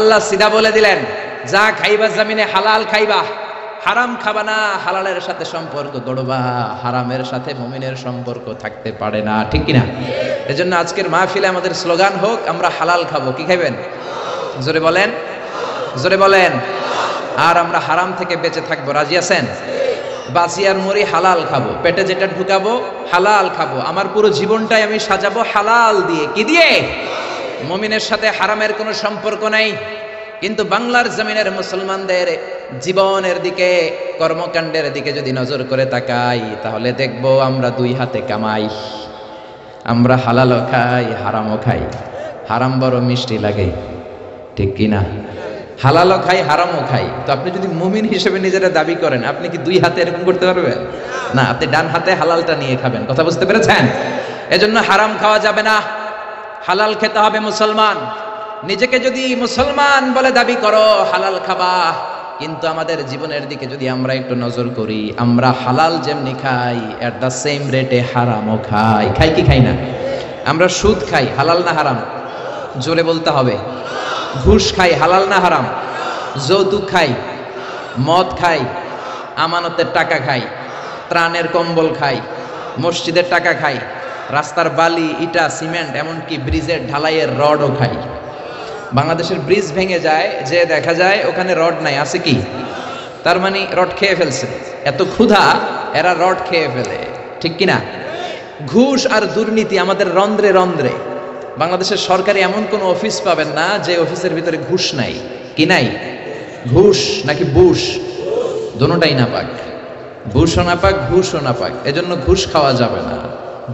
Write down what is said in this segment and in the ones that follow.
আল্লাহ সিধা বলে দিলেন, যা খাইবা জমিনে হালাল খাইবা, হারাম খাবা না, হালালের সাথে সম্পর্ক গড়বা, হারামের সাথে মুমিনের সম্পর্ক থাকতে পারে না, ঠিক কিনা? এজন্য আজকের মাহফিলে আমাদের স্লোগান হোক, আমরা হালাল খাবো। কি খাইবেন? জোরে বলেন, জোরে বলেন। আর আমরা হারাম থেকে বেঁচে থাকবো। রাজি আছেন? বাঁচি আর মরি হালাল খাবো, পেটে যেটা ঢুকাবো হালাল খাবো, আমার পুরো জীবনটাই আমি সাজাবো হালাল দিয়ে। কি দিয়ে? মুমিনের সাথে হারামের কোনো সম্পর্ক নাই। কিন্তু বাংলার জমিনের মুসলমানদের জীবনের দিকে, কর্মকাণ্ডের দিকে যদি নজর করে তাকাই, তাহলে দেখবো আমরা দুই হাতে কামাই, আমরা হালালও খাই হারামও খাই। হারাম বড় মিষ্টি লাগে, ঠিক কিনা? হালালও খাই হারামও খাই। তো আপনি যদি মুমিন হিসেবে নিজেরা দাবি করেন, আপনি কি দুই হাতে এরকম করতে পারবেন? না, আপনি ডান হাতে হালালটা নিয়ে খাবেন। কথা বুঝতে পেরেছেন? এজন্য হারাম খাওয়া যাবে না, হালাল খেতে হবে। মুসলমান নিজেকে যদি মুসলমান বলে দাবি করো, হালাল খাবা। কিন্তু আমাদের জীবনের দিকে যদি আমরা একটু নজর করি, আমরা হালাল যেমনি খাই, এট দ্য সেম রেটে হারামও খাই। খাই কি খাই না? আমরা সুদ খাই, হালাল না হারাম? জোরে বলতে হবে। ঘুষ খাই, হালাল না হারাম? যৌতুক খাই, মদ খাই, আমানতের টাকা খাই, ত্রাণের কম্বল খাই, মসজিদের টাকা খাই, রাস্তার বালি, ইটা, সিমেন্ট, এমনকি ব্রিজের ঢালাইয়ের রডও খাই। বাংলাদেশের ব্রিজ ভেঙে যায়, যে দেখা যায় ওখানে রড নাই, আছে কি? তার মানে রড খেয়ে ফেলছে। এত ক্ষুধা, এরা রড খেয়ে ফেলে, ঠিক কিনা? ঘুষ আর দুর্নীতি আমাদের রন্ধ্রে রন্ধ্রে। বাংলাদেশের সরকারি এমন কোন অফিস পাবেন না যে অফিসের ভিতরে ঘুষ নাই। কি নাই? ঘুষ নাকি বুশ? দোনোটাই না পাক, বুশও না পাক, ঘুষও না পাক। এজন্য ঘুষ খাওয়া যাবে না,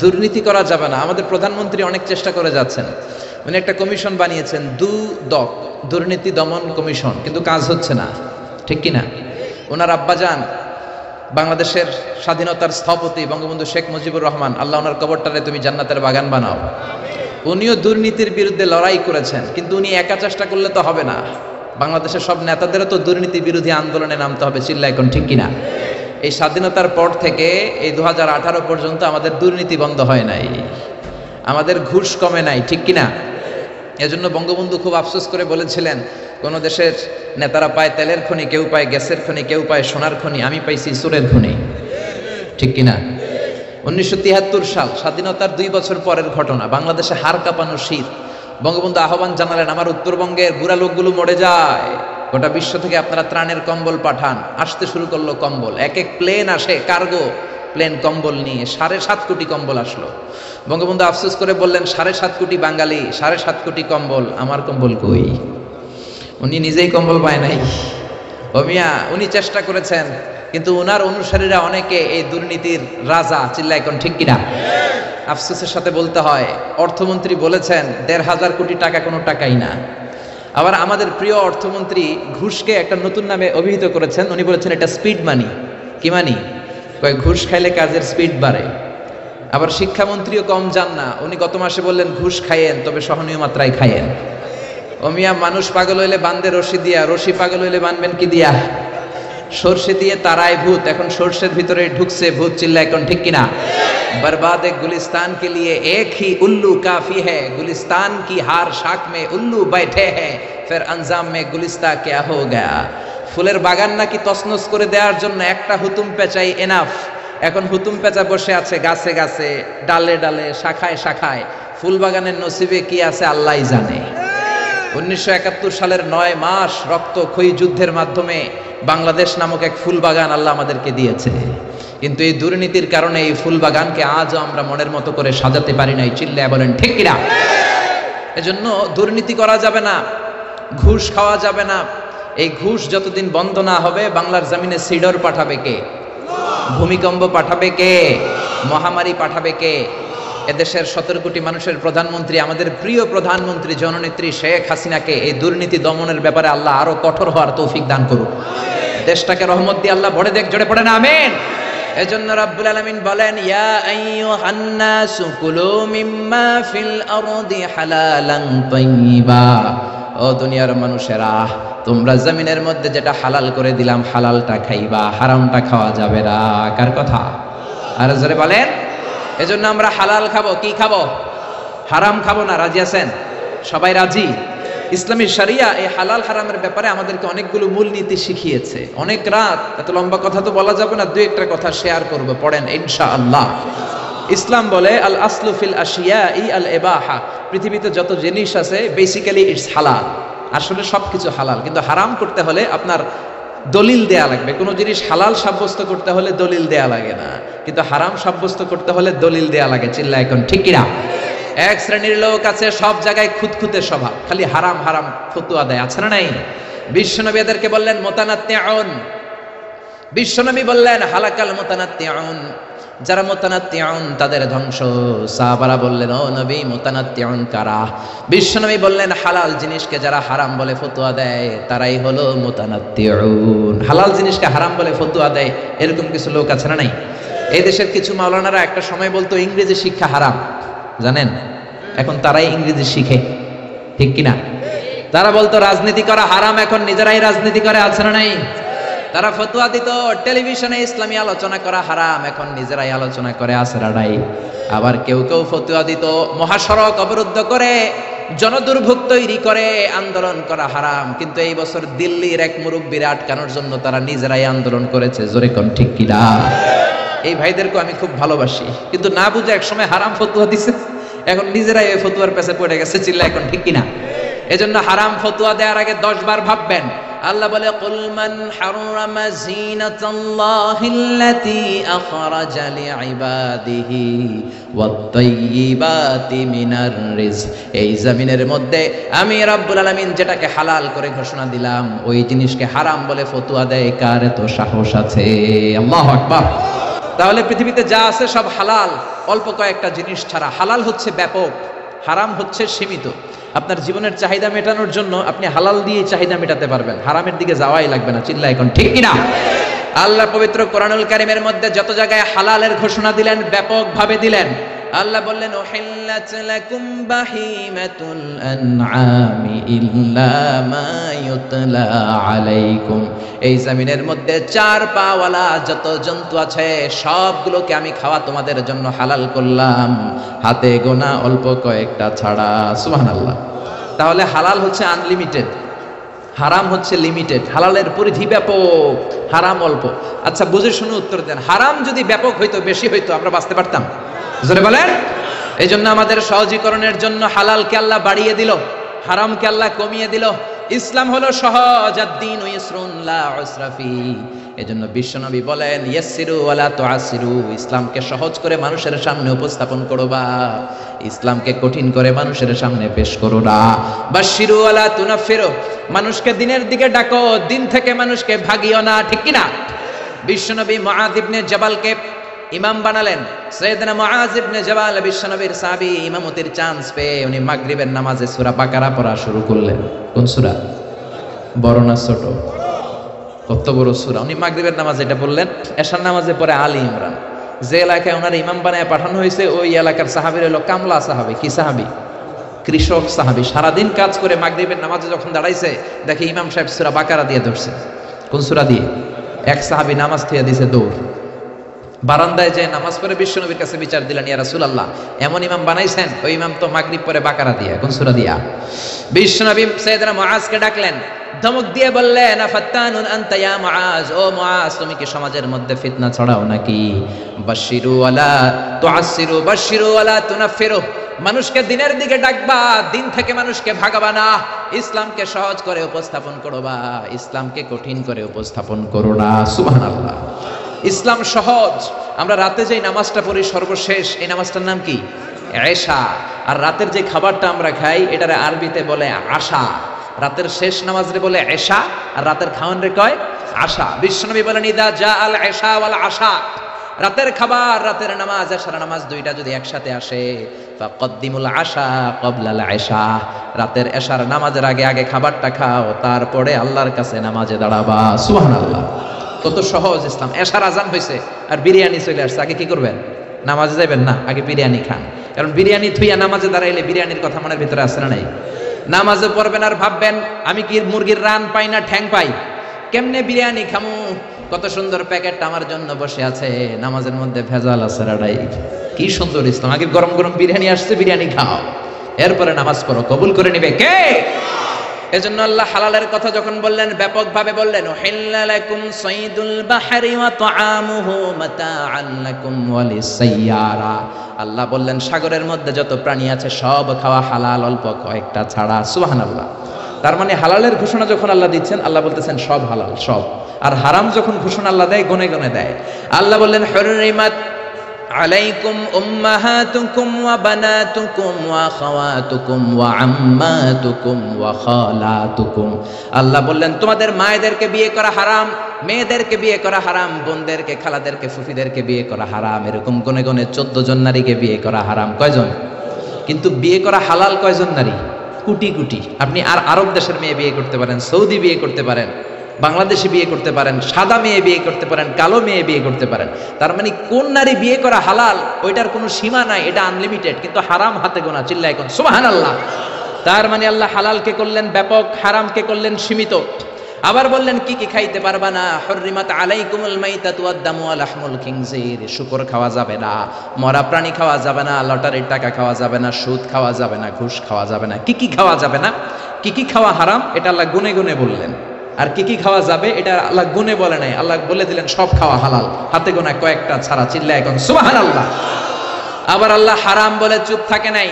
দুর্নীতি করা যাবে না। আমাদের প্রধানমন্ত্রী অনেক চেষ্টা করে যাচ্ছেন, উনি একটা কমিশন বানিয়েছেন, দুর্নীতি দমন কমিশন, কিন্তু কাজ হচ্ছে না, ঠিক কিনা? ওনার আব্বাজান বাংলাদেশের স্বাধীনতার স্থপতি বঙ্গবন্ধু শেখ মুজিবুর রহমান, আল্লাহ ওনার কবরটারে তুমি জান্নাতের বাগান বানাও। উনিও দুর্নীতির বিরুদ্ধে লড়াই করেছেন, কিন্তু উনি একা চেষ্টা করলে তো হবে না। বাংলাদেশের সব নেতাদেরও তো দুর্নীতি বিরোধী আন্দোলনে নামতে হবে, চিল্লা এখন, ঠিক কিনা? এই স্বাধীনতার পর থেকে এই 2018 পর্যন্ত আমাদের দুর্নীতি বন্ধ হয় নাই, আমাদের ঘুষ কমে নাই, ঠিক কিনা? এজন্য বঙ্গবন্ধু খুব আফসোস করে বলেছিলেন, কোন দেশের নেতারা পায় তেলের খনি, কেউ পায় গ্যাসের খনি, কেউ পায় সোনার খনি, আমি পাইছি সুরের খনি, ঠিক কিনা? 1973 সাল, স্বাধীনতার 2 বছর পরের ঘটনা, বাংলাদেশে হাড় কাঁপানো শীত। বঙ্গবন্ধু আহ্বান জানালেন, আমার উত্তরবঙ্গের বুড়া লোকগুলো মরে যায়, গোটা বিশ্ব থেকে আপনারা ত্রাণের কম্বল পাঠান। আসতে শুরু করলো কম্বল, এক এক প্লেন আসে, কার্গো প্লেন কম্বল নিয়ে। 7.5 কোটি কম্বল আসলো। বঙ্গবন্ধু আফসোস করে বললেন, 7.5 কোটি বাঙালি, 7.5 কোটি কম্বল, আমার কম্বল কই? উনি নিজেই কম্বল পায় নাই। ও মিয়া, উনি চেষ্টা করেছেন, কিন্তু ওনার অনুসারীরা অনেকে এই দুর্নীতির রাজা, চিল্লা এখন, ঠিক কিনা? আফসোসের সাথে বলতে হয়, অর্থমন্ত্রী বলেছেন 1,500 কোটি টাকা কোনো টাকাই না। আবার আমাদের প্রিয় অর্থমন্ত্রী ঘুষকে একটা নতুন নামে অভিহিত করেছেন, উনি বলেছেন এটা স্পিড মানি। কি মানি? কয় ঘুষ খাইলে কাজের স্পিড বাড়ে। আবার শিক্ষামন্ত্রীও কম যান না, উনি গত মাসে বললেন ঘুষ খাইয়েন, তবে সহনীয় মাত্রায় খাইয়েন। ও মিয়া, মানুষ পাগল হইলে বান্ধে রশি দিয়া, রশি পাগল হইলে বানবেন কি দিয়া? সর্ষে দিয়ে তারায় ভূত, এখন সর্ষের ভিতরে ঢুকছে ভূত, চিল্লা এখন, ঠিক কিনা? बर्बाद गुलिस्तान के लिए एक ही उल्लू काफी है, गुलिस्तान की हार शाख में उल्लू बैठे हैं, फिर अंजाम में गुलिस्ता क्या हो गया। ফুলের বাগান নাকি তছনছ করে দেওয়ার জন্য একটা হুতুম পেঁচাই এনাফ। এখন হুতুম পেঁচা বসে আছে গাছে গাছে, ডালে ডালে, শাখায় শাখায়। ফুল বাগানের নসিবে কি আছে আল্লাহই জানে। 1971 সালের 9 মাস রক্তক্ষয়ী যুদ্ধের মাধ্যমে বাংলাদেশ নামক এক ফুল বাগান আল্লাহ আমাদেরকে দিয়েছে। কিন্তু এই দুর্নীতির কারণে এই ফুল বাগানকে আজও আমরা মনের মতো করে সাজাতে পারি নাই, চিল্লায় বলেন, ঠিক কিনা? এজন্য দুর্নীতি করা যাবে না, ঘুষ খাওয়া যাবে না। এই ঘুষ যতদিন বন্ধ না হবে, বাংলার জমিনে সিডর পাঠাবে কে? ভূমিকম্প পাঠাবে কে? মহামারী পাঠাবে কে? এদেশের 17 কোটি মানুষের প্রধানমন্ত্রী, আমাদের প্রিয় প্রধানমন্ত্রী জননেত্রী শেখ হাসিনাকে এই দুর্নীতি দমনের ব্যাপারে আল্লাহ আরো কঠোর হওয়ার তৌফিক দান করুক। দেশটাকে রহমত দিয়ে আল্লাহ ভরে দেখ, জোরে পড়েন আমিন। এজন্য রাব্বুল আলামিন বলেন, ইয়া আইয়ুহান নাসু কুলু মিম্মা ফিল আরদি হালালান তাইয়্যিবা। ও দুনিয়ার মানুষেরা, তোমরা জমিনের মধ্যে যেটা হালাল করে দিলাম, হালালটা খাইবা, হারামটা খাওয়া যাবে না। কার কথা? আর জোরে বলেন। এজন্য আমরা হালাল খাবো। কি খাবো? হারাম খাবো না। রাজি আছেন? সবাই রাজি? ইসলামী শরিয়া এই হালাল হারামের ব্যাপারে আমাদেরকে অনেকগুলো মূলনীতি শিখিয়েছে। অনেক রাত, এত লম্বা কথা তো বলা যাবে না, দুই একটা কথা শেয়ার করব, পড়েন ইনশাআল্লাহ। ইসলাম বলে আল আসলু ফিল আশিয়াই আল ইবাহা, পৃথিবীতে যত জিনিস আছে বেসিক্যালি ইটস হালাল, আসলে সবকিছু হালাল, কিন্তু হারাম করতে হলে আপনার দলিল দেয়া লাগবে। কোনো জিনিস হালাল সাব্যস্ত করতে হলে দলিল দেয়া লাগে না, কিন্তু হারাম সাব্যস্ত করতে হলে দলিল দেয়া লাগে। চিল্লা এখন ঠিক কিনা? এক শ্রেণীর লোক আছে সব জায়গায় খুঁতখুঁতে স্বভাব, খালি হারাম হারাম ফতোয়া দেয়, আছে না নাই? বিশ্বনবী এদেরকে বললেন মুতানাত্তিউন, বিশ্বনবী বললেন হালাকাল মুতানাত্তিউন, যারা মুতানাত্তিউন তাদের ধ্বংস। সাহাবারা বললেন ও নবী মুতানাত্তিউন কারা? বিশ্বনবী বললেন হালাল জিনিসকে যারা হারাম বলে ফতোয়া দেয় তারাই হলো মুতানাত্তিউন। হালাল জিনিসকে হারাম বলে ফতোয়া দেয় এরকম কিছু লোক আছে না নাই? এই দেশের কিছু মাওলানারা একটা সময় বলতো ইংরেজি শিক্ষা হারাম, জানেন? এখন তারাই ইংরেজি শিখে, ঠিক কিনা? তারা বলতো রাজনীতি করা হারাম, এখন নিজেরাই রাজনীতি করে, আছে না নাই? তারা ফতোয়া দিত টেলিভিশনে ইসলামী আলোচনা করা হারাম, এখন নিজেরাই আলোচনা করে, আছে না নাই? আবার কেউ কেউ ফতোয়া দিত মহাসড়ক অবরুদ্ধ করে জনদুর্ভোগ তৈরি করে আন্দোলন করা হারাম, কিন্তু এই বছর দিল্লির এক মুরব্বিরে আটকানোর জন্য তারা নিজেরাই আন্দোলন করেছে। জোরে কোন ঠিক কিনা? এই ভাইদেরকে আমি খুব ভালোবাসি, কিন্তু না বুঝে একসময় হারাম ফতোয়া দিছে, এখন নিজেরাই ওই ফতোয়ার পেছে পড়ে গেছে। চিল্লা এখন ঠিক কিনা? এজন্য হারাম ফতোয়া দেওয়ার আগে 10 বার ভাববেন। আল্লাহ বলে কুল মান হারামা যিনাতাল্লাহিল্লাতী আখরাজা লিইবাদিহি ওয়াত তাইয়্যিবাতি মিনার রিজক, এই জমিনের মধ্যে আমি রব্বুল আলামিন যেটাকে হালাল করে ঘোষণা দিলাম ওই জিনিসকে হারাম বলে ফতোয়া দেয় কার এত সাহস আছে? আল্লাহু আকবার। তাহলে পৃথিবীতে যা আছে সব হালাল, অল্প কয়েকটা জিনিস ছাড়া। হালাল হচ্ছে ব্যাপক, হারাম হচ্ছে সীমিত। আপনার জীবনের চাহিদা মেটানোর জন্য আপনি হালাল দিয়ে চাহিদা মেটাতে পারবেন, হারামের দিকে যাওয়াই লাগবে না। চিল্লা এখন ঠিক কিনা? আল্লাহ পবিত্র কোরআনুল কারীমের মধ্যে যত জায়গায় হালালের ঘোষণা দিলেন ব্যাপক ভাবে দিলেন। আল্লাহ বললেন উহিল্লাত লাকুম বাহিমাতুল আনআমি ইল্লা মা ইউতলা আলাইকুম, এই জমিনের মধ্যে 4 পাওয়ালা যত জন্তু আছে সবগুলোকে আমি খাওয়া তোমাদের জন্য হালাল করলাম, হাতে গোনা অল্প কয়েকটা ছাড়া। সুবহানাল্লাহ। তাহলে হালাল হচ্ছে আনলিমিটেড, হারাম হচ্ছে লিমিটেড। হালালের পরিধি ব্যাপক, হারাম অল্প। আচ্ছা বুঝে শুনে উত্তর দেন, হারাম যদি ব্যাপক হইতো, বেশি হইতো, আমরা বাঁচতে পারতাম? জোরে বলেন। এই জন্য আমাদের সহজীকরণের জন্য হালালকে আল্লাহ বাড়িয়ে দিল, হারামকে আল্লাহ কমিয়ে দিল। ইসলাম হলো সহজ, আদ-দীনু ইসরুন লা উসরা ফি। এজন্য বিশ্বনবী বলেন ইয়াসসিরু ওয়ালা তুআসসিরু, ইসলামকে সহজ করে মানুষের সামনে উপস্থাপন করবা, ইসলামকে কঠিন করে মানুষের সামনে পেশ করো না। বাশশিরু ওয়ালা তুনাফিরু, মানুষকে দিনের দিকে ডাকো, দিন থেকে মানুষকে ভাগিও না, ঠিক কি না? বিশ্বনবী মুআয ইবনে জাবালকে ইমাম বানালেন। সাইয়েদনা মুআয ইবনে জাবাল বিশ্বনবীর সাহাবী, ইমামতির চান্স পেয়ে উনি মাগরিবের নামাজে সূরা বাকারা পড়া শুরু করলেন। কোন সূরা? বড় না ছোট? কত বড় সূরা! উনি মাগরিবের নামাজে এটা বললেন। এশার নামাজে পড়ে আলী ইমরান। যে এলাকায় ওনার ইমাম বানায় পাঠানো হয়েছে ওই এলাকার সাহাবীর হলো কামলা সাহাবী। কি সাহাবী? কৃষক সাহাবী। সারাদিন কাজ করে মাগরিবের নামাজে যখন দাঁড়াইছে দেখে ইমাম সাহেব সূরা বাকারা দিয়ে ধরছে। কোন সূরা দিয়ে? এক সাহাবী নামাজ থিয়া দিছে দৌড়, বারান্দায় যে নামাজ পড়ে বিশ্বনবীর কাছে বিচার দিলেন, ইয়া রাসূলুল্লাহ এমন ইমাম বানাইছেন, ওই ইমাম তো মাগরিব পরে বাকারা দিয়া। কোন সূরা দিয়া? বিশ্বনবী সাইয়েদনা মুআজকে ডাকলেন, ধমক দিয়ে বললেন আফাত্তানুন আনতা ইয়া মুআজ, ও মুআজ তুমি কি সমাজের মধ্যে ফিতনা ছড়াও নাকি? বাশশিরু ওয়ালা তুআসসিরু, বাশশিরু ওয়ালা তুনাফিরু, মানুষকে দিনের দিকে ডাকবা, দিন থেকে মানুষকে ভাগাবা না। ইসলামকে সহজ করে উপস্থাপন করবা, ইসলামকে কঠিন করে উপস্থাপন করো না। সুবহানাল্লাহ। ইসলাম সহজ। আমরা রাতে যে নামাজটা পড়ি সর্বশেষ, এই নামাজটার নাম কি? এশা। আর রাতের যে খাবারটা আমরা খাই এটারে আরবিতে বলে আশা। রাতের শেষ নামাজরে বলে এশা, আর রাতের খাওয়ান রে কয় আশা। বিশ্বনবী বলেন ইদা জা আল এশা ওয়াল আশা, রাতের খাবার রাতের নামাজ এশার নামাজ দুইটা যদি একসাথে আসে, ফাকদ্দিমুল আশা ক্বাবলাল এশা, রাতের এশার নামাজের আগে আগে খাবারটা খাও, তারপরে আল্লাহর কাছে নামাজে দাঁড়াবা। সুবহানাল্লাহ। কত সহজ ইসলাম। এশার আজান হয়েছে আর বিরিয়ানি চলে আসছে, আগে কি করবেন? নামাজে যাবেন না, আগে বিরিয়ানি খান। কারণ বিরিয়ানি থুইয়া নামাজে দাঁড়াইলে বিরিয়ানির কথা মনের ভিতরে আসে না নাই? নামাজে পড়বেন আর ভাববেন আমি কি মুরগির রান পাই না ঠ্যাং পাই, কেমনে বিরিয়ানি খামু? কত সুন্দর প্যাকেটটা আমার জন্য বসে আছে, নামাজের মধ্যে ভেজাল আছে রাডাই। কি সুন্দর ইসলাম। আগে গরম গরম বিরিয়ানি আসছে, বিরিয়ানি খাও, এরপরে নামাজ পড়ো, কবুল করে নিবে কে? এজন্য আল্লাহ হালালের কথা যখন বললেন ব্যাপকভাবে বললেন, উহিল্লা লাকুম সাইদুল বাহরি ওয়া তাআমুহু মাতাআন লাকুম ওয়া লিসাইয়ারা। আল্লাহ বললেন সাগরের মধ্যে যত প্রাণী আছে সব খাওয়া হালাল, অল্প কয়েকটা ছাড়া। সুবহানাল্লাহ। তার মানে হালালের ঘোষণা যখন আল্লাহ দিচ্ছেন, আল্লাহ বলতেছেন সব হালাল, সব। আর হারাম যখন ঘোষণা আল্লাহ দেয়, গনে গনে দেয়। আল্লাহ বললেন হুররিমাত আলাইকুম উম্মাহাতুকুম ওয়া বানাতুকুম ওয়া খাওয়াতুকুম ওয়া আম্মাতুকুম ওয়া খালাতুকুম। আল্লাহ বললেন তোমাদের মায়েদেরকে বিয়ে করা হারাম, মেয়েদেরকে বিয়ে করা হারাম, বোনদেরকে, খালাদেরকে, ফুফিদেরকে বিয়ে করা হারাম। এরকম গনে গনে 14 জন নারীকে বিয়ে করা হারাম। কয়জন? কিন্তু বিয়ে করা হালাল কয়জন নারী? কোটি কোটি। আপনি আর আরব দেশের মেয়ে বিয়ে করতে পারেন, সৌদি বিয়ে করতে পারেন, বাংলাদেশে বিয়ে করতে পারেন, সাদা মেয়ে বিয়ে করতে পারেন, কালো মেয়ে বিয়ে করতে পারেন। তার মানে কোন নারী বিয়ে করা হালাল ওইটার কোনো সীমা নাই, এটা আনলিমিটেড। কিন্তু হারাম হাতে গোনা। চিল্লায় কোন সুবহানাল্লাহ। তার মানে আল্লাহ হালালকে করলেন ব্যাপক, হারামকে করলেন সীমিত। আবার বললেন কি কি খাইতে পারবা না, হুররিমাত আলাইকুমুল মাইতাতু ওয়াদ দামু ওয়া লাহমুল খিনজির। শুকর খাওয়া যাবে না, মরা প্রাণী খাওয়া যাবে না, লটারির টাকা খাওয়া যাবে না, সুদ খাওয়া যাবে না, ঘুষ খাওয়া যাবে না। কি কি খাওয়া যাবে না, কি কি খাওয়া হারাম, এটা আল্লাহ গুনে গুনে বললেন। আর কি কি খাওয়া যাবে এটা আল্লাহ গুনে বলে নাই, আল্লাহ বলে দিলেন সব খাওয়া হালাল, হাতে গোনা কয়েকটা ছাড়া। চিল্লায় এখন সুবহানাল্লাহ। আবার আল্লাহ হারাম বলে চুপ থাকে নাই।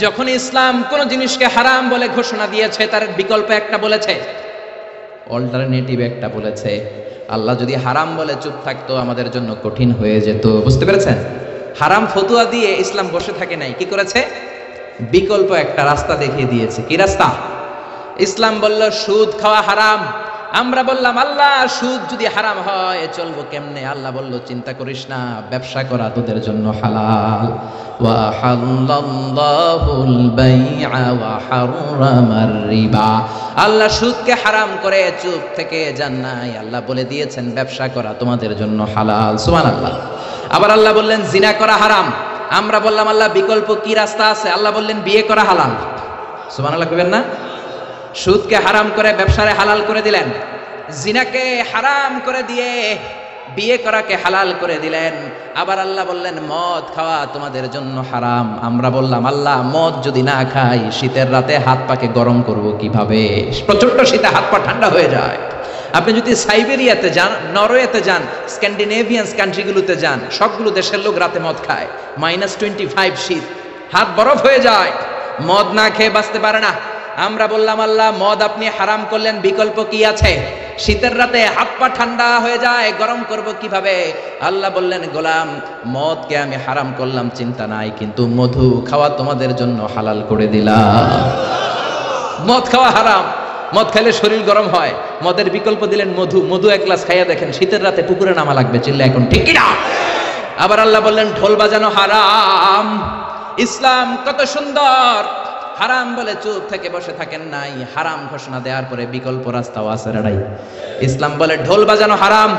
যখন ইসলাম কোন জিনিসকে হারাম বলে ঘোষণা দিয়েছে, তার বিকল্প একটা বলেছে, অল্টারনেটিভ একটা বলেছে। আল্লাহ যদি হারাম বলে চুপ থাকতো আমাদের জন্য কঠিন হয়ে যেত। বুঝতে পেরেছেন? হারাম ফতুয়া দিয়ে ইসলাম বসে থাকে নাই, কি করেছে? বিকল্প একটা রাস্তা দেখিয়ে দিয়েছে। কি রাস্তা? ইসলাম বলল সুদ খাওয়া হারাম। আমরা বললাম আল্লাহ সুদ যদি হারাম হয় চলবো কেমনে? আল্লাহ বলল চিন্তা করিস না, ব্যবসা করা তোদের জন্য হালাল। ওয়া হাল্লাল্লাহুল বাইআ ওয়া হারামার রিবা। আল্লাহ সুদকে হারাম করে চুপ থেকে যান নাই, আল্লাহ বলে দিয়েছেন ব্যবসা করা তোমাদের জন্য হালাল। সুবহানাল্লাহ। আবার আল্লাহ বললেন জিনা করা হারাম। আমরা বললাম আল্লাহ বিকল্প কি রাস্তা আছে? আল্লাহ বললেন বিয়ে করা হালাল। সুবহানাল্লাহ কইবেন না? সুদকে হারাম করে ব্যবসারে হালাল করে দিলেন, জিনাকে হারাম করে দিয়ে বিয়ে করাকে হালাল করে দিলেন। আবার আল্লাহ বললেন মদ খাওয়া তোমাদের জন্য হারাম। আমরা বললাম আল্লাহ মদ যদি না খাই শীতের রাতে হাত পাকে গরম করব কিভাবে? প্রচন্ড শীতে হাত পা ঠান্ডা হয়ে যায়। আপনি যদি সাইবেরিয়াতে যান, নরওয়েতে যান, স্ক্যান্ডিনেভিয়ান কান্ট্রিগুলোতে যান, সবগুলো দেশের লোক রাতে মদ খায়। -25 শীত, হাত বরফ হয়ে যায়, মদ না খেয়ে বাঁচতে পারে না। আমরা বললাম আল্লাহ মদ আপনি হারাম করলেন, বিকল্প কি আছে? শীতের রাতে হাত পা ঠান্ডা হয়ে যায়, গরম করব কিভাবে? আল্লাহ বললেন গোলাম মদকে আমি হারাম করলাম চিন্তা নাই, কিন্তু মধু খাওয়া তোমাদের জন্য হালাল করে দিলাম। মদ খাওয়া হারাম, মদ খাইলে শরীর গরম হয়, মদের বিকল্প দিলেন মধু। মধু এক গ্লাস খাইয়া দেখেন শীতের রাতে পুকুরে নামা লাগবে। চিল্লা এখন ঠিক কি না? আবার আল্লাহ বললেন ঢোল বাজানো হারাম। ইসলাম কত সুন্দর! হারাম বলে চুপ থেকে বসে থাকেন নাই, হারাম ঘোষণা দেওয়ার পরে বিকল্প রাস্তাও আছে নাই। ইসলাম বলে ঢোল বাজানো হারাম।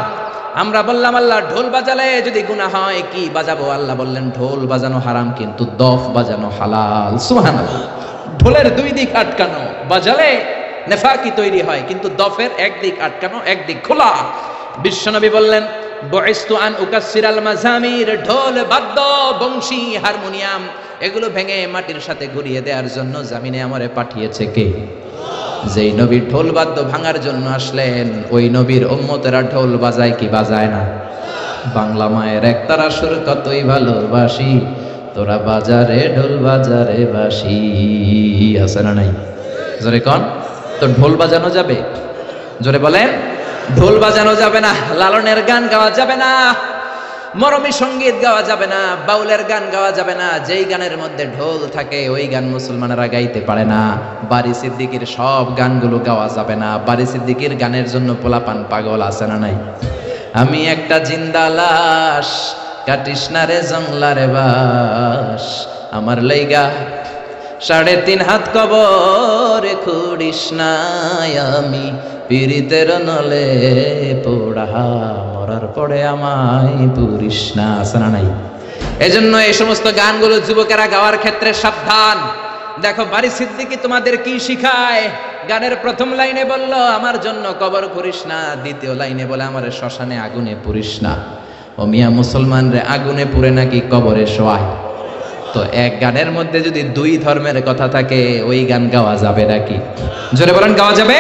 আমরা বললাম আল্লাহ ঢোল বাজালে যদি গুনাহ হয় কি বাজাবো? আল্লাহ বললেন ঢোল বাজানো হারাম, কিন্তু দফ বাজানো হালাল। সুবহানাল্লাহ। ঢোলের দুই দিক আটকানো, বাজালে নেফাকি তৈরি হয়, কিন্তু দফের একদিক আটকানো, একদিক খোলা। বিশ্বনবী বললেন বুইসতু আন উকাসসিরাল মাজামির। ঢোল, বাদ্য, বংশী, হারমোনিয়াম এগুলো ভেঙে মাটির সাথে ঘুরিয়ে দেওয়ার জন্য জামিনে আমারে পাঠিয়েছে কে? যেই নবী ঢোল বাদ্য ভাঙার জন্য আসলেন ওই নবীর উম্মতেরা ঢোল বাজায় কি বাজায় না? বাংলা মায়ের একতারা সুর কতই ভালোবাসি, তোরা বাজারে ঢোল বাজারে বাসি। আছে না নাই? জোরে কোন? তো ঢোল বাজানো যাবে? জোরে বলেন। ঢোল বাজানো যাবে না, লালনের গান গাওয়া যাবে না, মরমী সঙ্গীত গাওয়া যাবে না, বাউলের গান গাওয়া যাবে না। যেই গানের মধ্যে ঢোল থাকে ওই গান মুসলমানেরা গাইতে পারে না। বারি সিদ্দিকীর সব গানগুলো গাওয়া যাবে না। বারি সিদ্দিকীর গানের জন্য পোলাপান পাগল আছে না নাই? আমি একটা জিন্দা লাশ, কাটিস না রে জংলারে বাস, আমার লাইগা 3.5 হাত কবর খুঁড়িস না, আমি পীড়িতের নলে পোড়া, মরার পরে আমায় পুরিস না। আছে না নাই? এজন্য এই সমস্ত গানগুলো যুবকেরা গাওয়ার ক্ষেত্রে সাবধান। দেখো বারি সিদ্দিকী তোমাদের কি শিখায়। গানের প্রথম লাইনে বলল আমার জন্য কবর করিস না, দ্বিতীয় লাইনে বলে আমার শ্মশানে আগুনে পুরিস না। ও মিয়া মুসলমান রে আগুনে পুরে নাকি কবরে শোয়ায়? তো এক গানের মধ্যে যদি দুই ধর্মের কথা থাকে ওই গান গাওয়া যাবে নাকি? জোরে বলেন, গাওয়া যাবে?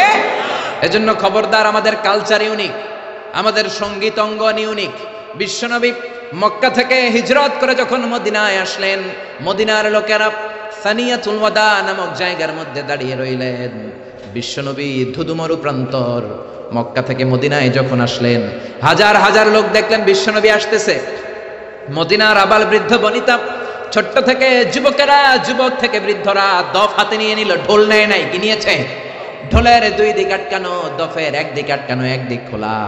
এজন্য খবরদার, আমাদের কালচার ইউনিক, আমাদের সঙ্গীত অঙ্গন ইউনিক। বিশ্বনবী মক্কা থেকে হিজরত করে যখন মদিনায় আসলেন, মদিনার লোকেরা সানিয়াতুল ওয়াদা নামক জায়গার মধ্যে দাঁড়িয়ে রইলেন। বিশ্বনবী ধুধুমরু প্রান্তর মক্কা থেকে মদিনায় যখন আসলেন, হাজার হাজার লোক দেখলেন বিশ্বনবী আসতেছে। মদিনার আবাল বৃদ্ধ বনিতা, ছোট্ট থেকে যুবকেরা, যুবক থেকে বৃদ্ধরা দফ হাতে নিয়ে নিল। ঢোল নেয় নাই, কি নিয়েছে? ঢোলের দুই দিক আটকানো, দফের একদিক আটকানো, একদিক খোলা।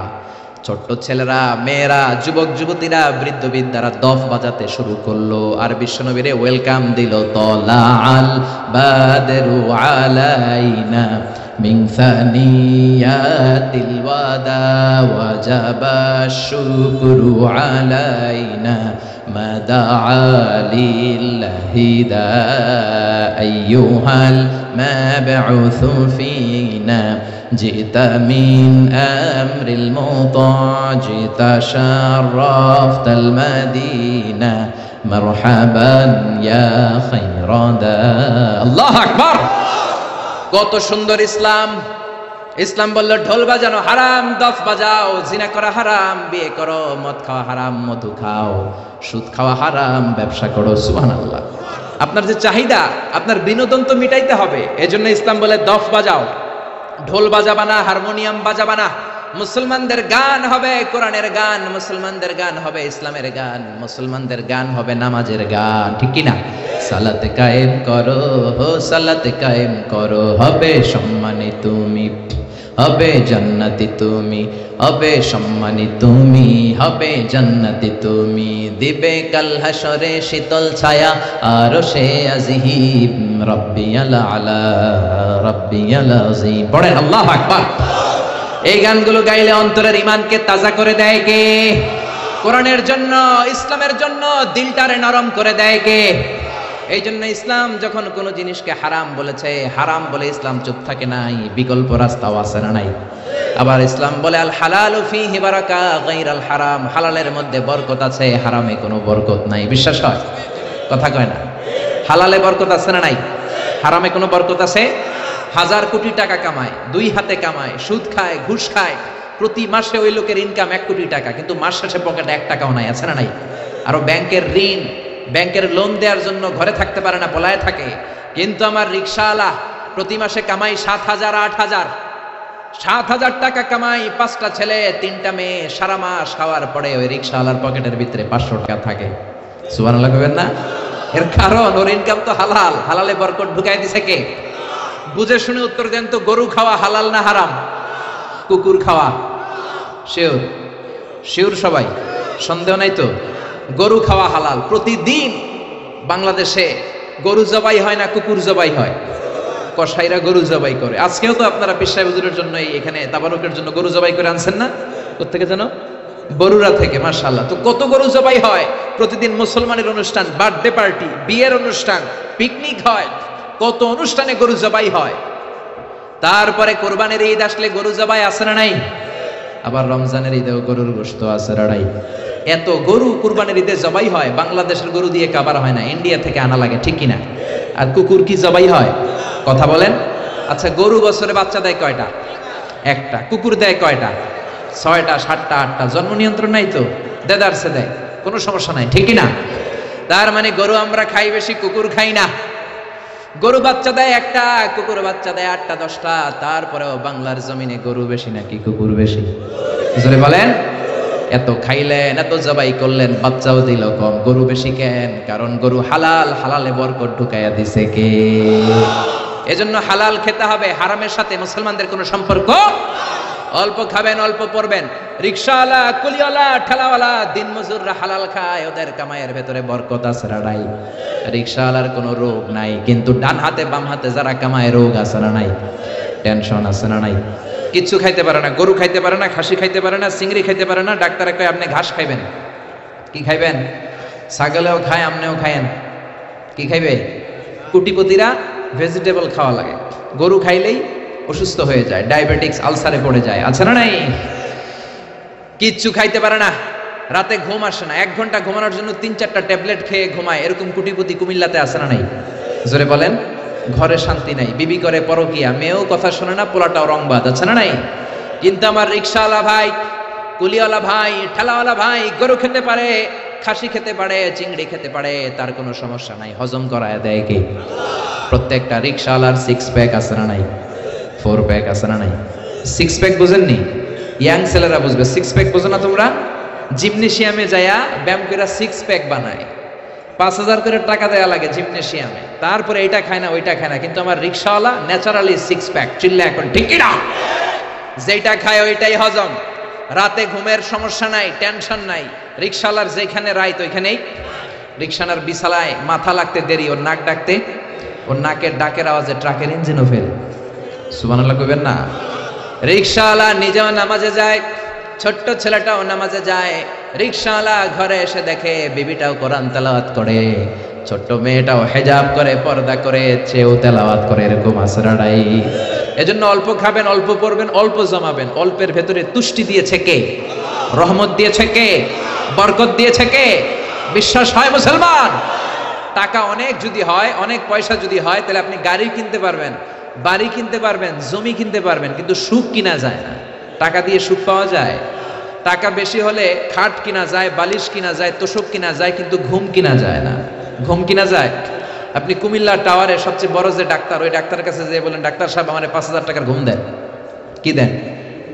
ছোট্ট ছেলেরা, মেয়েরা, যুবক যুবতীরা, বৃদ্ধ বৃদ্ধারা দফ বাজাতে শুরু করলো আর বিশ্বনবীরে ওয়েলকাম দিল। তলা আল বাদরু আলাইনা মিন সানিয়াতিল ওয়াদা ওয়াজাবা শুকরু আলাইনা মাদা লিল্লাহি দা আইয়ুহাল মাবউসু ফিনা জিতা মিন আমরিল মুতা জিতা শাররাফতাল মাদিনা মারহাবান ইয়া খায়রাদা। আল্লাহু আকবার! কত সুন্দর ইসলাম! ইসলাম বলল ঢোল বাজানো হারাম, দফ বাজাও। জিনা করা হারাম, বিয়ে করো। মদ খাওয়া হারাম, মধু খাও। সুদ খাওয়া হারাম, ব্যবসা করো। সুবহানাল্লাহ! আপনার যে চাহিদা, আপনার বিনোদন তো মিটাইতে হবে। এজন্য ইসলাম বলে দফ বাজাও, ঢোল বাজাবা না, হারমোনিয়াম বাজাবা না। মুসলমানদের গান হবে কোরআনের গান, মুসলমানদের গান হবে ইসলামের গান, মুসলমানদের গান হবে নামাজের গান। ঠিক কি না? সালাত কায়েম করো, সালাত কায়েম করো, হবে সম্মানী তুমি, হবে জান্নাতি তুমি, হবে সম্মানী তুমি, হবে জান্নাতি তুমি। দিবে কাল হাসরে শীতল ছায়া আরশে আজিম, রাব্বিয়াল আলা রাব্বিয়াল আযীম। পড়েন আল্লাহু আকবার! এই গানগুলো গাইলে অন্তরের ঈমানকে তাজা করে দেয় কে? কোরআনের জন্য, ইসলামের জন্য দিলটারে নরম করে দেয় কে? এই জন্য ইসলাম যখন কোনো জিনিসকে হারাম বলেছে, হারাম বলে ইসলাম চুপ থাকে নাই, বিকল্প রাস্তাও আছে না নাই? আবার ইসলাম বলে আল হালালু ফীহি বারাকা গায়রাল হারাম, হালালের মধ্যে বরকত আছে, হারামে কোনো বরকত নাই। বিশ্বাস হয়? কথা কয় না? হালালে বরকত আছে না নাই? হারামে কোনো বরকত আছে? হাজার কোটি টাকা কামায়, দুই হাতে কামায়, সুদ খায়, ঘুষ খায়, প্রতি মাসে ওই লোকের ইনকাম 1 কোটি টাকা, কিন্তু মাস শেষে পকেটে 1 টাকাও নাই। আছে না নাই? আরো ব্যাংকের ঋণ, ব্যাংকের লোন দেওয়ার জন্য ঘরে থাকতে পারে না, পলায় থাকে। কিন্তু আমার রিকশাওয়ালা প্রতি মাসে কামাই 7,000 8,000, 7,000 টাকা কামাই, 5টা ছেলে 3টা মেয়ে, সারা মাস খাওয়ার পরে ওই রিকশাওয়ালার পকেটের ভিতরে 500 টাকা থাকে। সুবহানাল্লাহ কইবেন না? এর কারণ ওর ইনকাম তো হালাল। হালালে বরকত ঢুকাই দিছে কে? বুঝে শুনে উত্তর দেন তো, গরু খাওয়া হালাল না হারাম? কুকুর খাওয়া শিওর? শিওর সবাই? সন্দেহ নাই তো? গরু খাওয়া হালাল। প্রতিদিন বাংলাদেশে গরু জবাই হয় না কুকুর জবাই হয়? কসাইরা গরু জবাই করে। আজকেও তো আপনারা পীর সাহেব হুজুরের জন্য এখানে তাবারুকের জন্য গরু জবাই করে আনছেন না? কোত্থেকে যেন? বরুড়া থেকে। মাশাআল্লাহ! তো কত গরু জবাই হয় প্রতিদিন। মুসলমানের অনুষ্ঠান, বার্থডে পার্টি, বিয়ের অনুষ্ঠান, পিকনিক হয়, কত অনুষ্ঠানে গরু জবাই হয়। তারপরে কোরবানির ঈদ আসলে গরু জবাই আছে না নাই? আবার রমজানের ঈদেও গরুর গোশত আছে না নাই? এত গরু কুরবানির ঈদে জবাই হয়, বাংলাদেশের গরু দিয়ে কাবার হয় না, ইন্ডিয়া থেকে আনা লাগে। ঠিক কিনা? আর কুকুর কি জবাই হয়? কথা বলেন। আচ্ছা, গরু বছরে বাচ্চা দেয় কয়টা? একটা। কুকুর দেয় কয়টা? 6টা 7টা 8টা। জন্ম নিয়ন্ত্রণ নাই তো, দেদারসে দেয়, কোনো সমস্যা নাই। ঠিক কিনা? তার মানে গরু আমরা খাই বেশি, কুকুর খাই না। গরু বাচ্চা দেয় একটা, কুকুর বাচ্চা দেয় 8টা 10টা। তারপরেও বাংলার জমিনে গরু বেশি নাকি কুকুর বেশি? জোরে বলেন। এত খাইলেন, এত জবাই করলেন, বাচ্চাও দিল কম, গরু বেশি কেন? কারণ গরু হালাল, হালালে বরকত ঢুকাইয়া দিছে কে? এজন্য হালাল খেতে হবে, হারামের সাথে মুসলমানদের কোনো সম্পর্ক। অল্প খাবেন, অল্প পড়বেন। রিকশাওয়ালা, কুলিওয়ালা, ঠেলাওয়ালা, দিন মজুররা হালাল খায়, ওদের কামাইয়ের ভেতরে বরকত আছে না নাই? রিকশাওয়ালার কোনো রোগ নাই, কিন্তু ডান হাতে বাম হাতে যারা কামায় রোগ আছে না নাই? টেনশন আছে না নাই? কিচ্ছু খাইতে পারে না, গরু খাইতে পারে না, খাসি খাইতে পারে না, চিংড়ি খাইতে পারে না। ডাক্তারে কয় আপনি ঘাস খাইবেন। কি খাইবেন? ছাগলেও খায়, আপনিও খায়েন। কি খাইবে? কোটিপতিরা ভেজিটেবল খাওয়া লাগে, গরু খাইলেই অসুস্থ হয়ে যায়, ডায়াবেটিক্স, আলসারে পড়ে যায়। আছে না নাই? কিচ্ছু খাইতে পারে না। রাতে ঘুম আসে না, 1 ঘন্টা ঘুমানোর জন্য 3-4টা ট্যাবলেট খেয়ে ঘুমায়, এরকম কোটিপতি কুমিল্লাতে আছে না নাই? জোরে বলেন। ঘরে শান্তি নাই, বিবি করে পরকিয়া, মেয়েও কথা শোনে না, পোলাটাও রংবাদ, আছে না নাই? কিন্তু আমার রিক্সাওয়ালা ভাই, কুলিওয়ালা ভাই, ঠেলাওয়ালা ভাই গরু খেতে পারে, খাসি খেতে পারে, চিংড়ি খেতে পারে, তার কোনো সমস্যা নাই, হজম করায় দেয় কে? প্রত্যেকটা রিক্সাওয়ালার 6 প্যাক আছে না নাই? 4 প্যাক আছে না নাই? 6 প্যাক বুঝেননি? ইয়াং ছেলেরা বুঝবে। 6 প্যাক বুঝো না তোমরা? জিমনেশিয়ামে যায়া ব্যায়াম করে 6 প্যাক বানায়, 5,000 করে টাকা দেয়া লাগে জিমনেশিয়ামে, তারপরে এইটা খায় না ওইটা খায় না। কিন্তু আমার রিক্সাওয়ালা ন্যাচারালি 6 প্যাক। চিল্লা এখন ঠিক কি না? যেটা খায় ওইটাই হজম, রাতে ঘুমের সমস্যা নাই, টেনশন নাই। রিক্সাওয়ালার যেখানে রাইত ওইখানেই। রিক্সানার বিছালায় মাথা লাগতে দেরি, ওর নাক ডাকতে, ওর নাকের ডাকের আওয়াজে ট্রাকের ইঞ্জিনও ফেল। সুবহানাল্লাহ কইবেন না? রিক্সাওয়ালা নিজেও নামাজে যায়, ছোট্ট ছেলেটাও নামাজে যায়। রিক্সাওয়ালা ঘরে এসে দেখে বিবিটাও কোরআন তেলাওয়াত করে, ছোট্ট মেয়েটাও হেজাব করে, পর্দা করে, চেয়েও তেলাওয়াত করে, এরকম আসরাড়াই। এজন্য অল্প খাবেন, অল্প পড়বেন, অল্প জমাবেন। অল্পের ভেতরে তুষ্টি দিয়েছে কে? রহমত দিয়েছে কে? বরকত দিয়েছে কে? বিশ্বাস হয় মুসলমান? টাকা অনেক যদি হয়, অনেক পয়সা যদি হয়, তাহলে আপনি গাড়ি কিনতে পারবেন, বাড়ি কিনতে পারবেন, জমি কিনতে পারবেন, কিন্তু সুখ কিনা যায় না। টাকা দিয়ে সুখ পাওয়া যায়? টাকা বেশি হলে খাট কিনা যায়, বালিশ কিনা যায়, তোষক কিনা যায়, কিন্তু ঘুম কিনা যায় না। ঘুম কিনা যায়? আপনি কুমিল্লা টাওয়ারে সবচেয়ে বড় যে ডাক্তার, ওই ডাক্তারের কাছে যেয়ে বলেন, ডাক্তার সাহেব আমার 5,000 টাকার ঘুম দেন। কি দেন?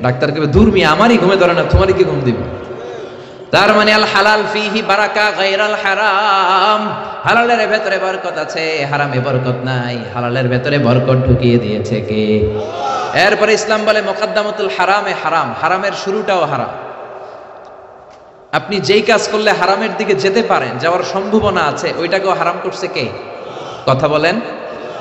ডাক্তার কে দূর মিয়া, আমারই ঘুমে ধরে না, তোমারই কি ঘুম দিব? তার মানে আল হালাল ফিহি বারাকা গায়রাল হারাম। হালালের ভেতরে বরকত আছে, হারামে বরকত নাই। হালালের ভেতরে বরকত ঢুকিয়ে দিয়েছে কে? এরপরে ইসলাম বলে মুকদ্দামাতুল হারামে হারাম, হারামের শুরুটাও হারাম। আপনি যেই কাজ করলে হারামের দিকে যেতে পারেন, যাওয়ার সম্ভাবনা আছে, ওইটাকেও হারাম করছে কে? কথা বলেন।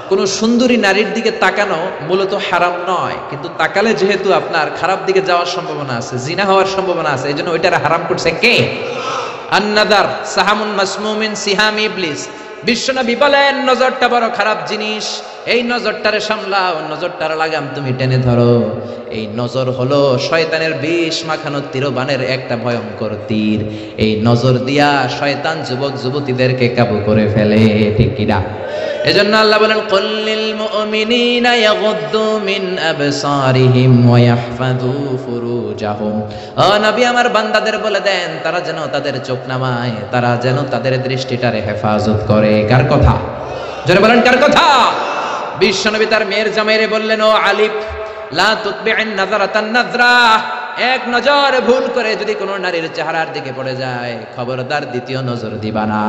কোন সুন্দরী নারীর দিকে তাকানো মূলত হারাম নয়, কিন্তু তাকালে যেহেতু আপনার খারাপ দিকে যাওয়ার সম্ভাবনা আছে, জিনা হওয়ার সম্ভাবনা আছে, এই জন্য ওইটার হারাম করছে কে? আন-নাযার সাহামুন মাসমুমিন সিহাম ইবলিস। বিশ্বনবী বলেন নজরটা বড় খারাপ জিনিস, এই নজরটারে সামলাও, নজরটার লাগাম তুমি টেনে ধরো। এই নজর হলো শয়তানের বিষ মাখানো তীরবানের একটা ভয়ঙ্কর তীর। এই নজর দিয়া শয়তান যুবক যুবতীদেরকে কাবু করে ফেলে, ঠিক কিনা? এজন্য আল্লাহ বলেন কুল্লিল মুমিনিনা ইয়াগুদ্দু মিন আবসারিহিম ওয়া ইয়াহফাযু ফুরুজাহুম। ও নবী আমার বান্দাদের বলে দেন তারা যেন তাদের চোখ নামায়, তারা যেন তাদের দৃষ্টিটারে হেফাজত করে। কার কথা? জোরে বলেন কার কথা? বিশ্বনবী তার মেয়ের জামাইরে বললেন, ও আলিফ লা তুতবি'ন নাযারাতান নাযরা, এক নজর ভুল করে যদি কোনো নারীর চেহারার দিকে পড়ে যায়, খবরদার দ্বিতীয় নজর দিবা না।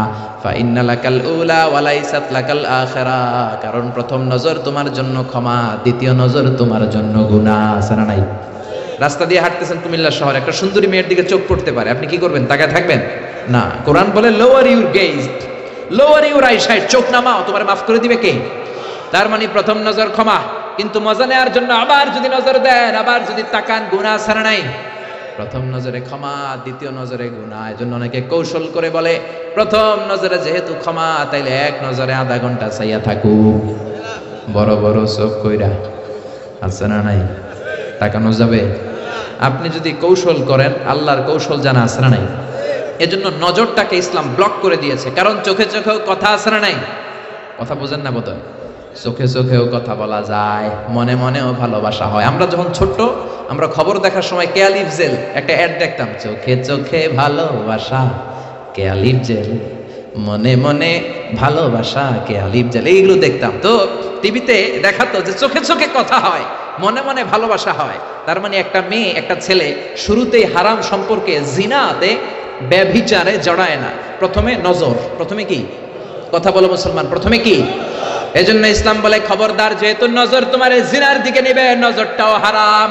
ফা ইন্নালাকাল উলা ওয়া লাইসাত লাকাল আখিরা, কারণ প্রথম নজর তোমার জন্য ক্ষমা, দ্বিতীয় নজর তোমার জন্য গুনাহ। আছে না নাই? রাস্তা দিয়ে হাঁটতেছেন কুমিল্লা শহরে, একটা সুন্দরী মেয়ের দিকে চোখ পড়তে পারে, আপনি কি করবেন? তাকায় থাকবেন না। কোরআন বলে lower your gauge, lower your eyesight, চোখ নামাও, তোমার মাফ করে দিবে কে? তার মানে প্রথম নজর ক্ষমা, কিন্তু মজা নেওয়ার জন্য আবার যদি নজর দেন, আবার যদি তাকান, গুনাহ ছাড়া নাই। প্রথম নজরে ক্ষমা, দ্বিতীয় নজরে গুনাহ। এজন্য অনেকে কৌশল করে বলে প্রথম নজরে যেহেতু ক্ষমা, তাইলে এক নজরে আধা ঘন্টা চাইয়া থাকুক, বড় বড় চোখ কইরা। আছে না নাই? তাকানো যাবে? আপনি যদি কৌশল করেন, আল্লাহর কৌশল জানা আছে না নাই? এজন্য নজরটাকে ইসলাম ব্লক করে দিয়েছে, কারণ চোখে চোখেও কথা আছে না নাই? কথা বোঝেন না বোধহয়? চোখে চোখেও কথা বলা যায়, মনে মনেও ভালোবাসা হয়। আমরা যখন ছোট্ট, আমরা খবর দেখার সময় কেয়ালিফ জেল একটা অ্যাড দেখতাম, চোখে চোখে ভালোবাসা কেয়ালিফ জেল, মনে মনে ভালোবাসা কেয়ালিফ জেল, এইগুলো দেখতাম। তো টিভিতে দেখাতো যে চোখে চোখে কথা হয়, মনে মনে ভালোবাসা হয়। তার মানে একটা মেয়ে একটা ছেলে শুরুতেই হারাম সম্পর্কে, জিনাতে, ব্যভিচারে জড়ায় না। প্রথমে নজর, প্রথমে কি? কথা বলো মুসলমান, প্রথমে কি? এজন্য ইসলাম বলে খবরদার, যেহেতু নজর তোমার জিনার দিকে নিবে, নজরটাও হারাম।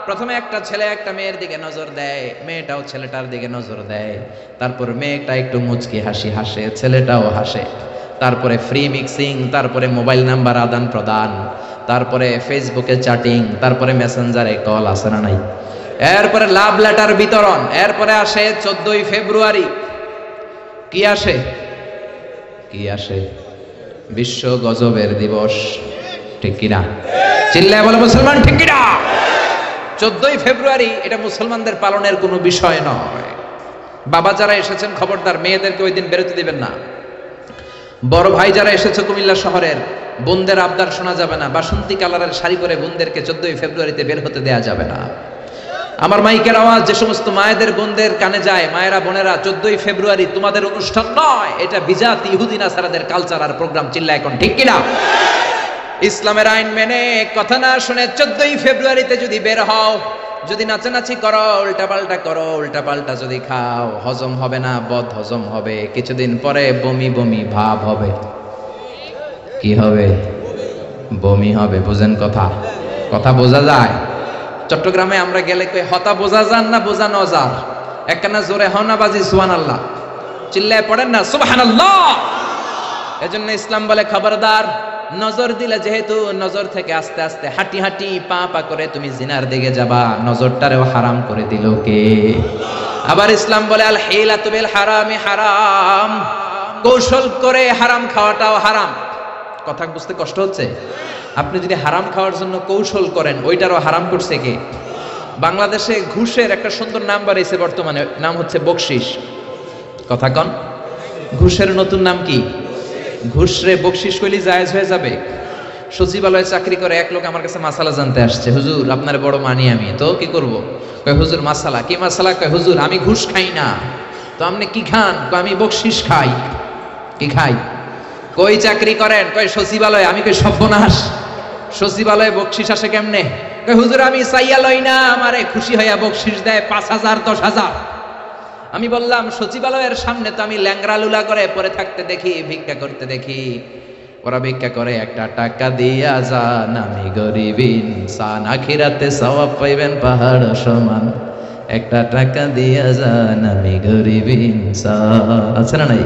প্রথমে একটা ছেলে একটা মেয়ের দিকে নজর দেয়, মেয়েটাও ছেলেটার দিকে নজর দেয়, তারপর মেয়েটা একটু মুচকি হাসি হাসে, ছেলেটাও হাসে, তারপরে ফ্রি মিক্সিং, তারপরে মোবাইল নাম্বার আদান প্রদান, তারপরে ফেসবুকে চ্যাটিং, তারপরে মেসেঞ্জারে কল। আছে না নাই? এরপরে লাভ লেটার বিতরণ, এরপরে আসে 14ই ফেব্রুয়ারি। কি আসে? কি আসে? বিশ্ব গজবের দিবস, ঠিক কিনা? চিল্লায় বলো মুসলমান, ঠিক কিনা? 14ই ফেব্রুয়ারি এটা মুসলমানদের পালনের কোনো বিষয় নয়। বাবা যারা এসেছেন খবরদার মেয়েদেরকে ওই দিন বেরোতে দিবেন না। বড় ভাই যারা এসেছে কুমিল্লা শহরের, বোনদের আবদার শোনা যাবে না। বাসন্তী কালারের শাড়ি পরে বোনদেরকে 14 ফেব্রুয়ারিতে বের হতে দেয়া যাবে না। আমার মাইকের আওয়াজ যে সমস্ত মায়েদের বোনদের কানে যায়, মায়েরা বোনেরা 14 ফেব্রুয়ারি তোমাদের অনুষ্ঠান নয়, এটা বিজাতি ইহুদি নাসারাদের কালচার আর প্রোগ্রাম। চিল্লা এখন ঠিক কিনা? ইসলামের আইন মেনে কথা না শুনে 14 ফেব্রুয়ারিতে যদি বের হও, যদি নাচানাচি করো, উল্টাপাল্টা করো, উল্টাপাল্টা যদি খাও, হজম হবে না, বদ হজম হবে, কিছুদিন পরে বমি বমি ভাব হবে। কি হবে? বমি হবে। বুঝেন কথা? কথা বোঝা যায়? চট্টগ্রামে আমরা গেলে কই হতা বোঝা যান না বোঝা নজার, একখানা জোরে হনা বাজি সুবহানাল্লাহ, চিল্লায় পড়েন না সুবহানাল্লাহ। এজন্য ইসলাম বলে খবরদার, নজর দিলে যেহেতু নজর থেকে আস্তে আস্তে হাঁটি হাঁটি পা পা করে তুমি জিনার দিকে যাবা, নজরটারেও হারাম করে দিল কে? আবার ইসলাম বলে আল হিলাতু বিল হারামি হারাম, কৌশল করে হারাম খাওয়াটাও হারাম। কথা বুঝতে কষ্ট হচ্ছে? আপনি যদি হারাম খাওয়ার জন্য কৌশল করেন, ওইটারও হারাম করছে কে? বাংলাদেশে ঘুষের একটা সুন্দর নাম বাড়িয়েছে বর্তমানে, নাম হচ্ছে বকশিস। কথা কন, ঘুষের নতুন নাম কি? ঘুষ রে বকশিস কইলি জায়েজ হয়ে যাবে? সচিবালয়ে চাকরি করে এক লোক আমার কাছে মাসালা জানতে আসছে, হুজুর আপনার বড় মানি আমি, তো কি করব? কয় হুজুর মাসালা। কি মাসালা? কয় হুজুর আমি ঘুষ খাই না। তো আপনি কি খান? কয় আমি বকশিস খাই। কি খাই? কই চাকরি করেন? কয় সচিবালয়ে। আমি কই সর্বনাশ, সচিবালয়ে বকশিস আসে কেমনে? কয় হুজুর আমি চাইয়া লই না, আমারে খুশি হইয়া বকশিস দেয় 5,000 10,000। আমি বললাম সচিবালয়ের সামনে তো আমি ল্যাংরা লুলা করে পরে থাকতে দেখি, ভিক্ষা করতে দেখি। ওরা ভিক্ষা করে, একটা টাকা দিয়া যান আমি গরিব ইনসান, আখিরাতে সওয়াব পাইবেন পাহাড় সমান। একটা টাকা দিয়া যান আমি গরিব ইনসান। আছে না নাই?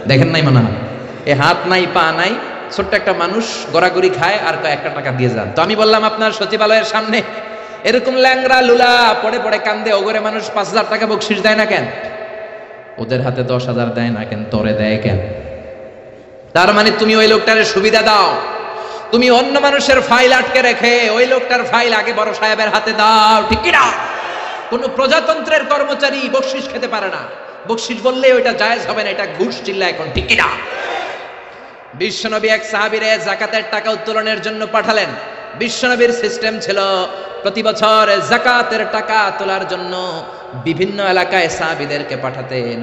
দেখেন নাই মনে হয়? এ হাত নাই পা নাই, ছোট্ট একটা মানুষ গড়াগড়ি খায় আর একটা টাকা দিয়ে যান। তো আমি বললাম আপনার সচিবালয়ের সামনে এরকম ল্যাংরা লুলা পড়ে পড়ে কান্দে ওগরে মানুষ 5,000 টাকা বকশিস দেয় না কেন? ওদের হাতে 10,000 দেয় না কেন? তোরে দেয় কেন? তার মানে তুমি ওই লোকটারে সুবিধা দাও, তুমি অন্য মানুষের ফাইল আটকে রেখে ওই লোকটার ফাইল আগে বড় সাহেবের হাতে দাও। ঠিক কি না? কোন প্রজাতন্ত্রের কর্মচারী বকশিস খেতে পারে না, বকশিস বললে ওইটা জায়েজ হবে না, এটা ঘুষ। চিল্লা এখন ঠিক কি না? বিশ্বনবী এক সাহাবীরে যাকাতের টাকা উত্তোলনের জন্য পাঠালেন। বিশ্বনবীর সিস্টেম ছিল প্রতি বছর যাকাতের টাকা তোলার জন্য বিভিন্ন এলাকায় সাহাবীদেরকে পাঠাতেন।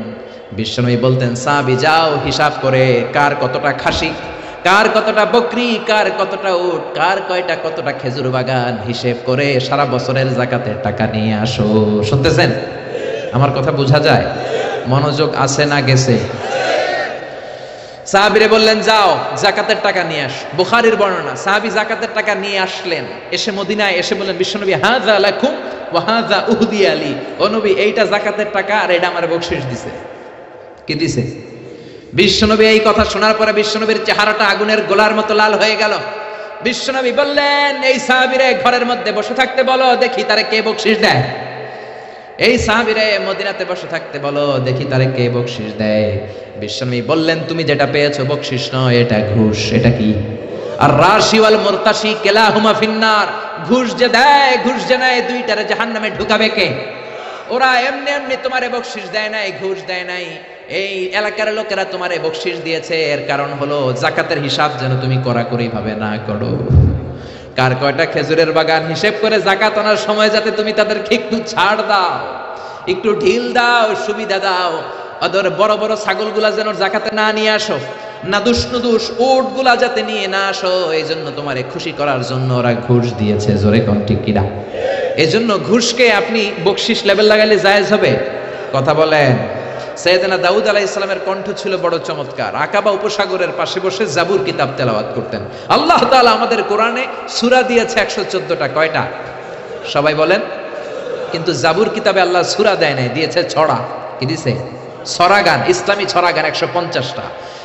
বিশ্বনবী বলতেন, সাহাবী যাও হিসাব করে কার কতটা খাসি, কার কতটা বকরি, কার কতটা উট, কার কয়টা কতটা খেজুর বাগান, হিসেব করে সারা বছরের যাকাতের টাকা নিয়ে আসো। শুনতেছেন? আমার কথা বোঝা যায়? মনোযোগ আছে না গেছে? সাহাবীরে বললেন যাও যাকাতের টাকা নিয়ে আস। বুখারীর বর্ণনা, সাহাবী যাকাতের টাকা নিয়ে আসলেন, এসে মদিনায় এসে বললেন বিশ্বনবী হাযা লাকুম ওয়া হাযা উহদিয়া লি। ও নবী এইটা যাকাতের টাকা আর এটা আমার বকশিশ দিছে। কি দিছে? বিশ্বনবী এই কথা শোনার পরে বিশ্বনবীর চেহারাটা আগুনের গোলার মতো লাল হয়ে গেল। বিশ্বনবী বললেন এই সাহাবীরে ঘরের মধ্যে বসে থাকতে বলো, দেখি তারে কে বকশিশ দেয়। এই সাহাবীরে মদিনাতে বসে থাকতে বলো, দেখি তারে কে বকশিশ দেয়। বিশ্বনবী বললেন তুমি যেটা পেয়েছো বকশিশ নয়, এটা ঘুষ। এটা কি? আর রাশি ওয়াল মুরতাশি কিলাহুমা ফিন্নার। ঘুষ যে দেয় ঘুষ যে নেয় দুইটারে জাহান্নামে ঢুকাবে কে? ওরা এমনি এমনি তোমারে বকশিশ দেয় নাই, ঘুষ দেয় নাই। এই এলাকার লোকেরা তোমারে বকশিশ দিয়েছে, এর কারণ হলো যাকাতের হিসাব যেন তুমি কড়াকড়ি ভাবে না করো। কার কয়টা খেজুরের বাগান হিসেব করে যাকাত আনার সময় যাতে তুমি তাদেরকে একটু ছাড় দাও, একটু ঢিল দাও, সুবিধা দাও। ওদের বড় বড় ছাগলগুলা যেন যাকাতে না নিয়ে আসো, না দুষ্ণুদুষ উটগুলা যাতে নিয়ে না আসো, এই জন্য তোমারে খুশি করার জন্য ওরা ঘুষ দিয়েছে। জোরে কোন ঠিক কিনা? এই জন্য ঘুষকে আপনি বকশিশ লেভেল লাগাইলে জায়েজ হবে? কথা বলেন। সাইয়েদনা দাউদ আলাইহিস সালামের কণ্ঠ ছিল বড় চমৎকার। আকাবা উপসাগরের পাশে বসে জাবুর কিতাব তেলাওয়াত করতেন। আল্লাহ তাআলা আমাদের কোরআনে সূরা দিয়েছে 114টা। কয়টা? সবাই বলেন। কিন্তু জাবুর কিতাবে আল্লাহ সূরা দেয় নাই, দিয়েছে ছড়া। কি দিয়েছে? ছড়া গান, ইসলামী ছড়া গান 150টা।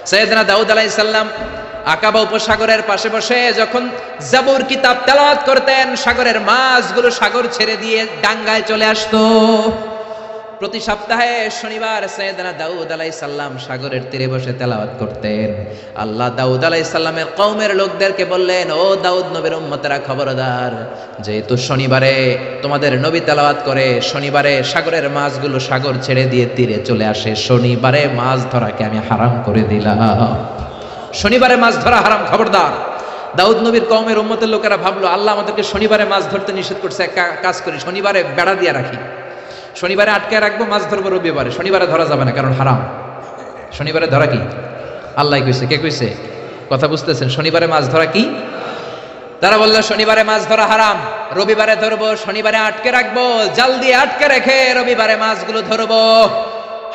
সাইয়েদনা দাউদ আলাইহিস সালাম আকাবা উপসাগরের পাশে বসে যখন জাবুর কিতাব তেলাওয়াত করতেন, সাগরের মাছগুলো সাগর ছেড়ে দিয়ে ডাঙ্গায় চলে আসতো। প্রতি সপ্তাহে শনিবার সাইয়েদনা দাউদ আলাইহিস সালাম সাগরের তীরে বসে তেলাওয়াত করতেন। আল্লাহ দাউদ আলাইহিস সালামের কওমের লোকদেরকে বললেন, ও দাউদ নবীর উম্মতেরা খবরদার, যেহেতু শনিবারে তোমাদের নবী তেলাওয়াত করে, শনিবারে সাগরের মাছগুলো সাগর ছেড়ে দিয়ে তীরে চলে আসে, শনিবারে মাছ ধরাকে আমি হারাম করে দিলাম। শনিবারে মাছ ধরা হারাম, খবরদার। দাউদ নবীর কওমের উম্মতের লোকেরা ভাবলো, আল্লাহ আমাদেরকে শনিবারে মাছ ধরতে নিষেধ করছে, এক কাজ করি, শনিবারে বেড়া দিয়ে রাখি, শনিবারে আটকে রাখবো, মাছ ধরবো রবিবারে, শনিবারে ধরা যাবে না, কারণ হারাম। শনিবারে ধরা কি? আল্লাহ কইছে, কে কইছে? কথা বুঝতেছেন? শনিবারে মাছ ধরা কি? তারা বললো শনিবারে মাছ ধরা হারাম, রবিবারে ধরবো, শনিবারে আটকে রাখবো, জাল দিয়ে আটকে রেখে রবিবারে মাছগুলো ধরবো।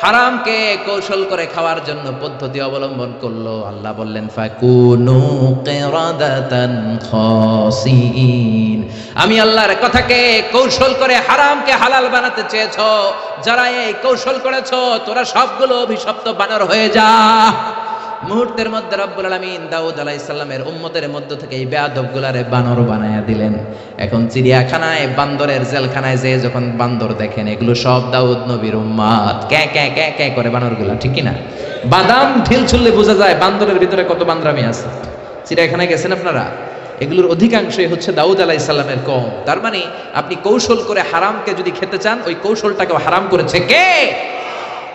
হারামকে কৌশল করে খাওয়ার জন্য পদ্ধতি অবলম্বন করলো। আল্লাহ বললেন, ফাকুনু কিরাদাতান খাসিন। আমি আল্লাহর কথাকে কৌশল করে হারামকে হালাল বানাতে চেয়েছো, যারা এই কৌশল করেছো তোরা সবগুলো অভিশপ্ত বানর হয়ে যা। মুহূর্তের মধ্যে রব্বুল আলামিন দাউদ আলাইহিস সালামের উম্মতের মধ্য থেকে এই বেয়াদবগুলারে বানর বানায়া দিলেন। এখন চিড়িয়াখানায়, বান্দরের জেলখানায় যে যখন বান্দর দেখেন, এগুলো সব দাউদ নবীর উম্মত। ক্যা ক্যা ক্যা ক্যা করে বানরগুলা, ঠিক কি না? বাদাম ঢিল ছুললে বোঝা যায় বান্দরের ভিতরে কত বান্দরামি আছে। চিড়িয়াখানায় গেছেন আপনারা? এগুলোর অধিকাংশই হচ্ছে দাউদ আলাইহিস সালামের কওম। তার মানে আপনি কৌশল করে হারামকে যদি খেতে চান, ওই কৌশলটাকেও হারাম করেছে কে?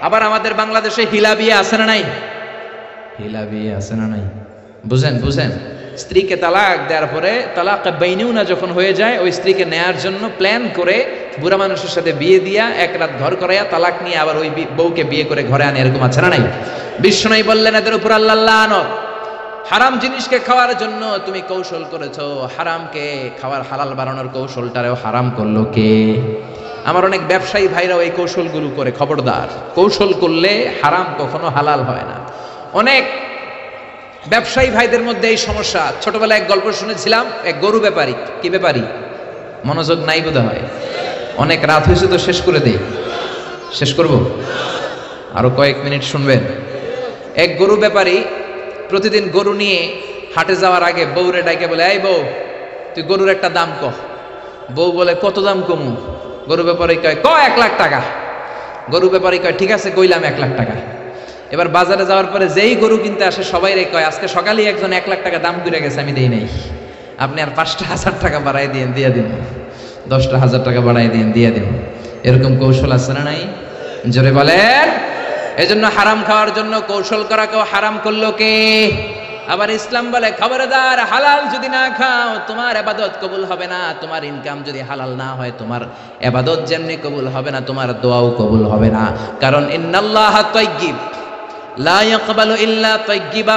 আবার আমাদের বাংলাদেশে হিলা বিয়ে আছে না নাই? হিলা বিয়ে আছে না নাই? বুঝেন বুঝেন, স্ত্রীকে তালাক দেওয়ার পরে তালাক বাইনুনা যখন হয়ে যায়, ওই স্ত্রীকে নেয়ার জন্য প্ল্যান করে বুড়া মানুষের সাথে বিয়ে দিয়া এক রাত ঘর করাইয়া তালাক নিয়ে আবার ওই বউকে বিয়ে করে ঘরে আনে, এরকম আছে না নাই? বিশ্বনবী বললেন, এদের উপর আল্লাহ লানত। হারাম জিনিসকে খাওয়ার জন্য তুমি কৌশল করেছো, হারামকে খাওয়ার হালাল বানানোর কৌশলটারেও হারাম করলো কে? আমার অনেক ব্যবসায়ী ভাইরাও এই কৌশলগুলো করে, খবরদার। কৌশল করলে হারাম কখনো হালাল হয় না। অনেক ব্যবসায়ী ভাইদের মধ্যে এই সমস্যা। ছোটবেলায় এক গল্প শুনেছিলাম, এক গরু ব্যাপারী। কি ব্যাপারী? মনোযোগ নাই বোধ হয়, অনেক রাত হয়েছে তো শেষ করে দেই। শেষ করব, আরো কয়েক মিনিট শুনবেন। এক গরু ব্যাপারী প্রতিদিন গরু নিয়ে হাটে যাওয়ার আগে বউরে ডাকে বলে, এই বউ, তুই গরুর একটা দাম কহ। বউ বলে, কত দাম কমু? গরু ব্যাপারী কয়, 1 লাখ টাকা। গরু ব্যাপারী কয়, ঠিক আছে, কইলাম 1 লাখ টাকা। এবার বাজারে যাওয়ার পরে যেই গরু কিনতে আসে সবাই রে কয়, আজকে সকালেই একজন 1 লাখ টাকা দাম করে গেছে, আমি দেই নাই, আপনি আর 5,000 টাকা বাড়াই দিন, দিয়ে দিন, 10,000 টাকা বাড়াই দিন, দিয়ে দিন। এরকম কৌশল আছে না নাই? জোরে বলেন। এজন্য হারাম খাওয়ার জন্য কৌশল করাকেও হারাম করলো কে? আবার ইসলাম বলে, খবরদার, হালাল যদি না খাও তোমার ইবাদত কবুল হবে না। তোমার ইনকাম যদি হালাল না হয়, তোমার ইবাদত যেমনি কবুল হবে না, তোমার দোয়াও কবুল হবে না। কারণ ইন্নাল্লাহা তাইয়্যিব লা ইয়াকবালু ইল্লা তাইয়্যিবা।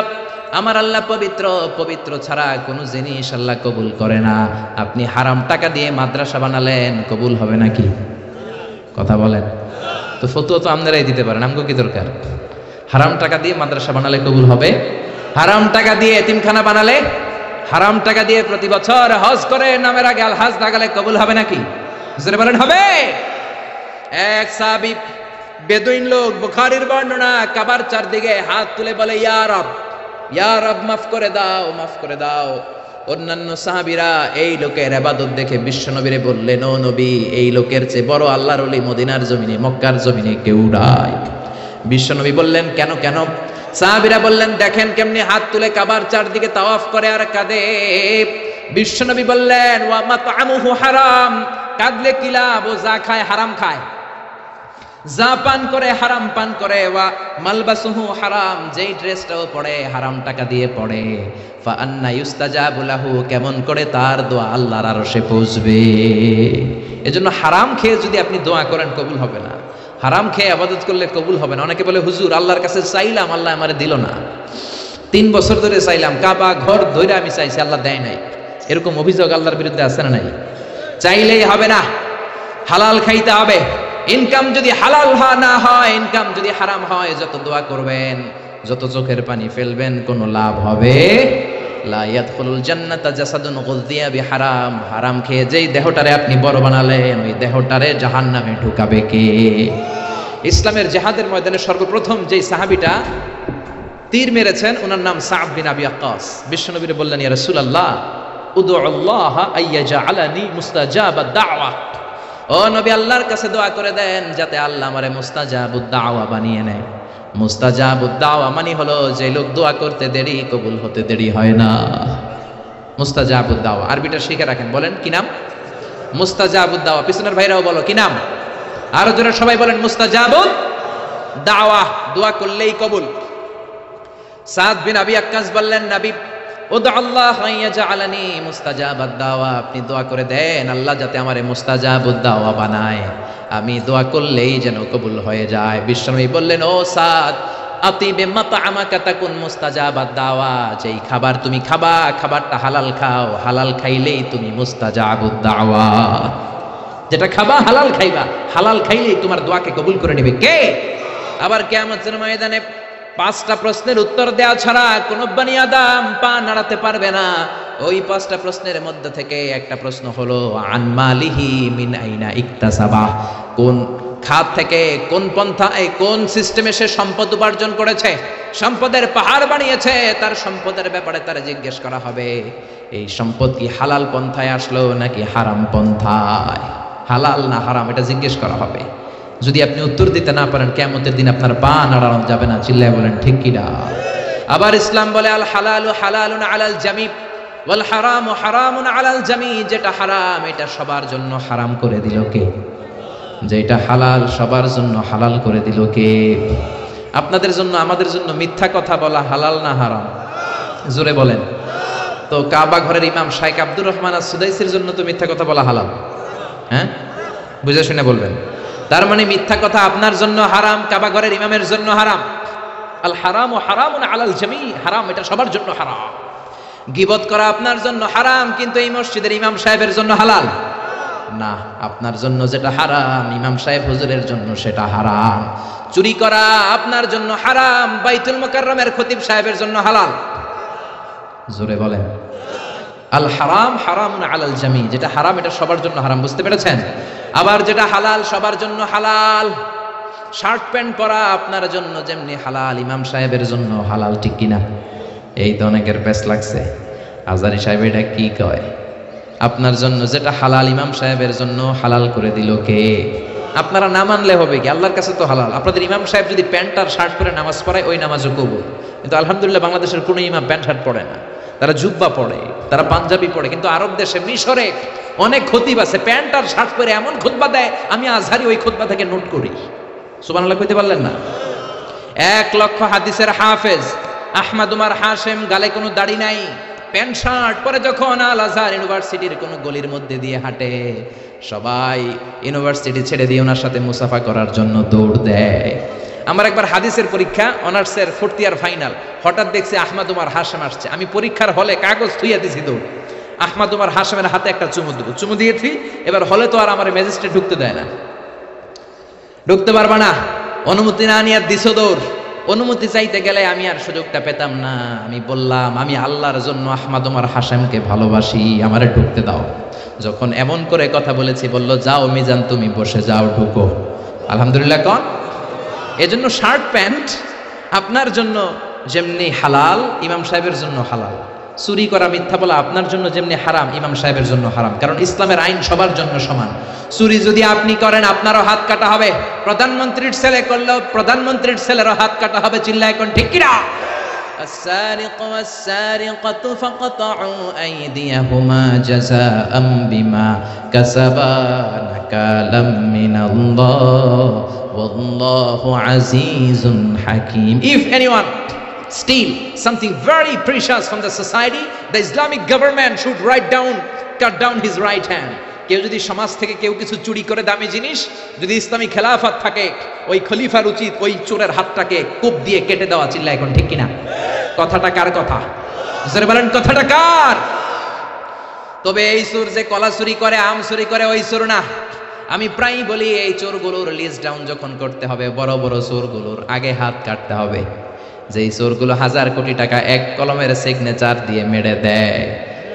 আমার আল্লাহ পবিত্র, পবিত্র ছাড়া কোনো জিনিস আল্লাহ কবুল করে না। আপনি হারাম টাকা দিয়ে মাদ্রাসা বানালেন, কবুল হবে নাকি? কথা বলেন তো। ফতোয়া তো আপনারাই দিতে পারেন, আমগো কি দরকার? হারাম টাকা দিয়ে মাদ্রাসা বানালে কবুল হবে? হারাম টাকা দিয়ে এতিমখানা বানালে, হারাম টাকা দিয়ে প্রতি বছর হজ করে নামের আগে আল হজ লাগালে কবুল হবে নাকি? জোরে বলেন, হবে? এক সাহাবী বেদুইন লোক, বুখারীর বর্ণনা, কাবার চারদিকে হাত তুলে বলে, ইয়া রব, ইয়া রব, মাফ করে দাও, মাফ করে দাও। অন্যান্য সাহাবীরা এই লোকের ইবাদত দেখে বিশ্বনবীরে বললেন, ও নবী, এই লোকের চেয়ে বড় আল্লাহর ওলি মদিনার জমিনে, মক্কার জমিনে কেউ নাই। বিশ্বনবী বললেন, কেন কেন? সাহাবীরা বললেন, দেখেন কেমনি হাত তুলে কাবার চারদিকে তাওয়াফ করে আর কাঁদে। বিশ্বনবী বললেন, ওয়া মাতআমুহু হারাম, কাঁদলে কি লাভ? ও যা খায় হারাম খায়, যা পান করে হারাম পান করে। ওয়া মালবাসুহু হারাম, যেই ড্রেসটাও পরে হারাম টাকা দিয়ে পড়ে। ফা আন্না ইউস্তাজাবু লাহু, কেমন করে তার দোয়া আল্লাহর আরশে পৌঁছবে? এজন্য হারাম খেয়ে যদি আপনি দোয়া করেন, কবুল হবে না। হারাম খেয়ে ইবাদত করলে কবুল হবে না। অনেকে বলে, হুজুর, আল্লাহর কাছে চাইলাম, আল্লাহ আমারে দিল না। 3 বছর ধরে চাইলাম, কাবা ঘর ধরে আমি চাইছি, আল্লাহ দেয় নাই। এরকম অভিযোগ আল্লাহর বিরুদ্ধে আছে না নাই? চাইলেই হবে না, হালাল খাইতে হবে। ইনকাম যদি হালাল না হয়, ইনকাম যদি হারাম হয়, যত দোয়া করবেন, যত চোখের পানি ফেলবেন, কোনো লাভ হবে? লা ইয়াদখুলুল জান্নাতা জাসাদুন গুযিয়া বিহারাম, হারাম খেয়ে যেই দেহটারে আপনি বড় বানালেন, ওই দেহটারে জাহান্নামে ঢুকাবে কে? ইসলামের জিহাদের ময়দানে সর্বপ্রথম যেই সাহাবীটা তীর মেরেছেন, ওনার নাম সা'দ বিন আবি ওয়াক্কাস। বিশ্বনবী বললেন, ইয়া রাসূলুল্লাহ, উদুল্লাহ আইয়াজআলানি মুস্তাজাবাদ দাওয়া। ও নবী, আল্লাহর কাছে দোয়া করে দেন যাতে আল্লাহ আমারে মুস্তাজাবুদ দাওয়া বানিয়ে নেয়। মুস্তাজাবুদ দাওয়া মানে হলো যে লোক দোয়া করতে দেরি, কবুল হতে দেরি হয় না। মুস্তাজাবুদ দাওয়া আরবিটা শিখে রাখেন। বলেন কি নাম? মুস্তাজাবুদ দাওয়া। পিছনের ভাইরাও বলো কি নাম? আরো জোরে সবাই বলেন মুস্তাজাবুদ দাওয়া। দোয়া করলেই কবুল। সাদ বিন আবি আক্কাস বললেন, নবী উদু আল্লাহ ইয়াজআলানি মুস্তাজাবাদ দাওয়া, আপনি দোয়া করে দেন আল্লাহ যাতে আমারে মুস্তাজাবুদ দাওয়া বানায়, আমি দোয়া করলেই যেন কবুল হয়ে যায়। বিশ্বনবী বললেন, ও সাদ, আতিবে মাতআমাকা তাকুন মুস্তাজাবাদ দাওয়া, যেই খাবার তুমি খাবা খাবারটা হালাল খাও, হালাল খাইলেই তুমি মুস্তাজাবুদ দাওয়া। যেটা খাবা হালাল খাইবা, হালাল খাইলেই তোমার দোয়াকে কবুল করে নেবে কে? আবার কিয়ামতের ময়দানে 5টা প্রশ্নের উত্তর দেওয়া ছাড়া কোন বনি আদম পা নাড়াতে পারবে না। ওই 5টা প্রশ্নের মধ্যে থেকে একটা প্রশ্ন হলো আন মালিহি মিন আইনা ইকতাসাবা, কোন খাত থেকে, কোন পন্থায়, কোন সিস্টেমে সে সম্পদ উপার্জন করেছে, সম্পদের পাহাড় বানিয়েছে, তার সম্পদের ব্যাপারে তার জিজ্ঞেস করা হবে। এই সম্পদ কি হালাল পন্থায় আসলো নাকি হারাম পন্থায়, হালাল না হারাম, এটা জিজ্ঞেস করা হবে। যদি আপনি উত্তর দিতে না পারেন কিয়ামতের দিন আপনার পা নাড়ানো যাবে না। চিল্লায় বলেন ঠিক কি না? আবার ইসলাম বলে আল হালালু হালালুন আলাল জামি ওয়াল হারামু হারামুন আলাল জামি, যেটা হারাম এটা সবার জন্য হারাম করে দিল কে? যেটা হালাল সবার জন্য হালাল করে দিল কে? আপনাদের জন্য, আমাদের জন্য মিথ্যা কথা বলা হালাল না হারাম? জোরে বলেন। তো কাবা ঘরের ইমাম শাইখ আব্দুর রহমান আস-সুদাইসির জন্য তো মিথ্যা কথা বলা হালাল। হ্যাঁ, বুঝে শুনে বলবেন। তার মানে মিথ্যা কথা আপনার জন্য হারাম, কাবা ঘরের ইমামের জন্য হারাম। আল হারামু হারামুন আলাল জামি, হারাম এটা সবার জন্য হারাম। গীবত করা আপনার জন্য হারাম, কিন্তু এই মসজিদের ইমাম সাহেবের জন্য হালাল না। আপনার জন্য যেটা হারাম ইমাম সাহেব হুজুরের জন্য সেটা হারাম। চুরি করা আপনার জন্য হারাম, বাইতুল মুকাররমের খতিব সাহেবের জন্য হালাল। জোরে বলেন। আল হারাম হারামুন আলাল জামি, যেটা হারাম এটা সবার জন্য হারাম। বুঝতে পেরেছেন? আবার যেটা হালাল সবার জন্য হালাল। শার্ট প্যান্ট পরা আপনার জন্য যেমনি হালাল, ইমাম সাহেবের জন্য হালাল, ঠিক কিনা? এই তো অনেকের পেস লাগছে, আজারি সাহেব এটা কি কয়? আপনার জন্য যেটা হালাল ইমাম সাহেবের জন্য হালাল করে দিল কে? আপনারা না মানলে হবে কি? আল্লাহর কাছে তো হালাল। আপনাদের ইমাম সাহেব যদি প্যান্ট আর শার্ট পরে নামাজ পড়ায় ওই নামাজও কবুল, কিন্তু আলহামদুলিল্লাহ বাংলাদেশের কোনো ইমাম প্যান্ট শার্ট পরে না, তারা জুব্বা পড়ে, তারা পাঞ্জাবি পড়ে। কিন্তু আরব দেশে, মিশরে অনেক খতিব আছে প্যান্ট আর শার্ট পরে এমন খুতবা দেয়, আমি আজহারি ওই খুতবা থেকে নোট করি। সুবহানাল্লাহ কইতে পারলেন না? 1 লক্ষ হাদিসের হাফেজ আহমদ উমর হাশেম, গালে কোনো দাড়ি নাই, প্যান্ট শার্ট পরে যখন আল আজহার ইউনিভার্সিটির কোনো গলির মধ্যে দিয়ে হাঁটে, সবাই ইউনিভার্সিটি ছেড়ে দিয়ে ওনার সাথে মুসাফা করার জন্য দৌড় দেয়। আমার একবার হাদিসের পরীক্ষা, অনার্সের 4th ইয়ার ফাইনাল, হঠাৎ দেখছি আহমদ উমর হাশেম আসছে। আমি পরীক্ষার হলে কাগজ থুইয়া দিছি দৌড়, আহমদ উমর হাশেমের হাতে একটা চুমু দেবো, চুমু দিয়েছি। এবার হলে তো আর আমার ম্যাজিস্ট্রেট ঢুকতে দেয় না, ঢুকতে পারবা না, অনুমতি না নিয়ে দিছো দৌড়। অনুমতি চাইতে গেলে আমি আর সুযোগটা পেতাম না। আমি বললাম আমি আল্লাহর জন্য আহমদ উমর হাশেমকে ভালোবাসি, আমারে ঢুকতে দাও। যখন এমন করে কথা বলেছি, বলল যাও মিজান তুমি বসে যাও, ঢুকো। আলহামদুলিল্লাহ কন। এজন্য শার্ট প্যান্ট আপনার জন্য যেমনি হালাল ইমাম সাহেবের জন্য হালাল, চুরি করা মিথ্যা বলা আপনার জন্য যেমনি হারাম ইমাম সাহেবের জন্য হারাম। কারণ ইসলামের আইন সবার জন্য সমান। চুরি যদি আপনি করেন আপনারও হাত কাটা হবে, প্রধানমন্ত্রীর ছেলে করলেও প্রধানমন্ত্রীর ছেলেরও হাত কাটা হবে। চিল্লায় এখন ঠিক কিনা? السارق والسارقة فقطعوا أيديهما جزاء بما كسبا نكالا من الله والله عزيز حكيم. If anyone steal something very precious from the society, the Islamic government should cut down his right hand. কেউ যদি সমাজ থেকে কেউ কিছু চুরি করে দামি জিনিস, যদি ইসলামী খেলাফত থাকে, ওই খলিফার উচিত ওই চোরের হাতটাকে কোপ দিয়ে কেটে দেওয়া। চিল্লা এখন ঠিক কিনা? কথাটা কার কথা? জোরে বলেন কথাটা কার? তবে এই চোর যে কলা চুরি করে, আম চুরি করে, ওই চোর না। আমি প্রায়ই বলি এই চোরগুলোর লিস্ট ডাউন যখন করতে হবে, বড় বড় চোরগুলোর আগে হাত কাটতে হবে। যেই চোরগুলো 1000 কোটি টাকা এক কলমের সিগনেচার দিয়ে মেরে দেয়,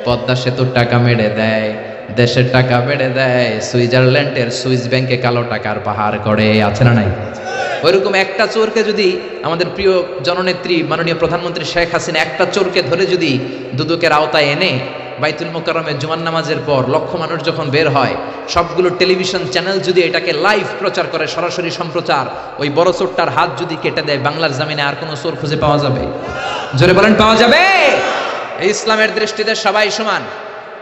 পদ্মা সেতুর টাকা মেরে দেয়, দেশের টাকা মেরে দেয়, সুইজারল্যান্ডের সুইস ব্যাংকে কালো টাকার পাহাড় করে, আছে না নাই? ওইরকম একটা চোরকে যদি আমাদের প্রিয় জননেত্রী মাননীয় প্রধানমন্ত্রী শেখ হাসিনা একটা চোরকে ধরে যদি দুদকের আওতায় এনে বাইতুল মোকাররমে জুমার নামাজের পর লক্ষ মানুষ যখন বের হয়, সবগুলো টেলিভিশন চ্যানেল যদি এটাকে লাইভ প্রচার করে, সরাসরি সম্প্রচার, ওই বড় চোরটার হাত যদি কেটে দেয়, বাংলার জমিনে আর কোনো চোর খুঁজে পাওয়া যাবে? জোরে বলেন, পাওয়া যাবে? ইসলামের দৃষ্টিতে সবাই সমান।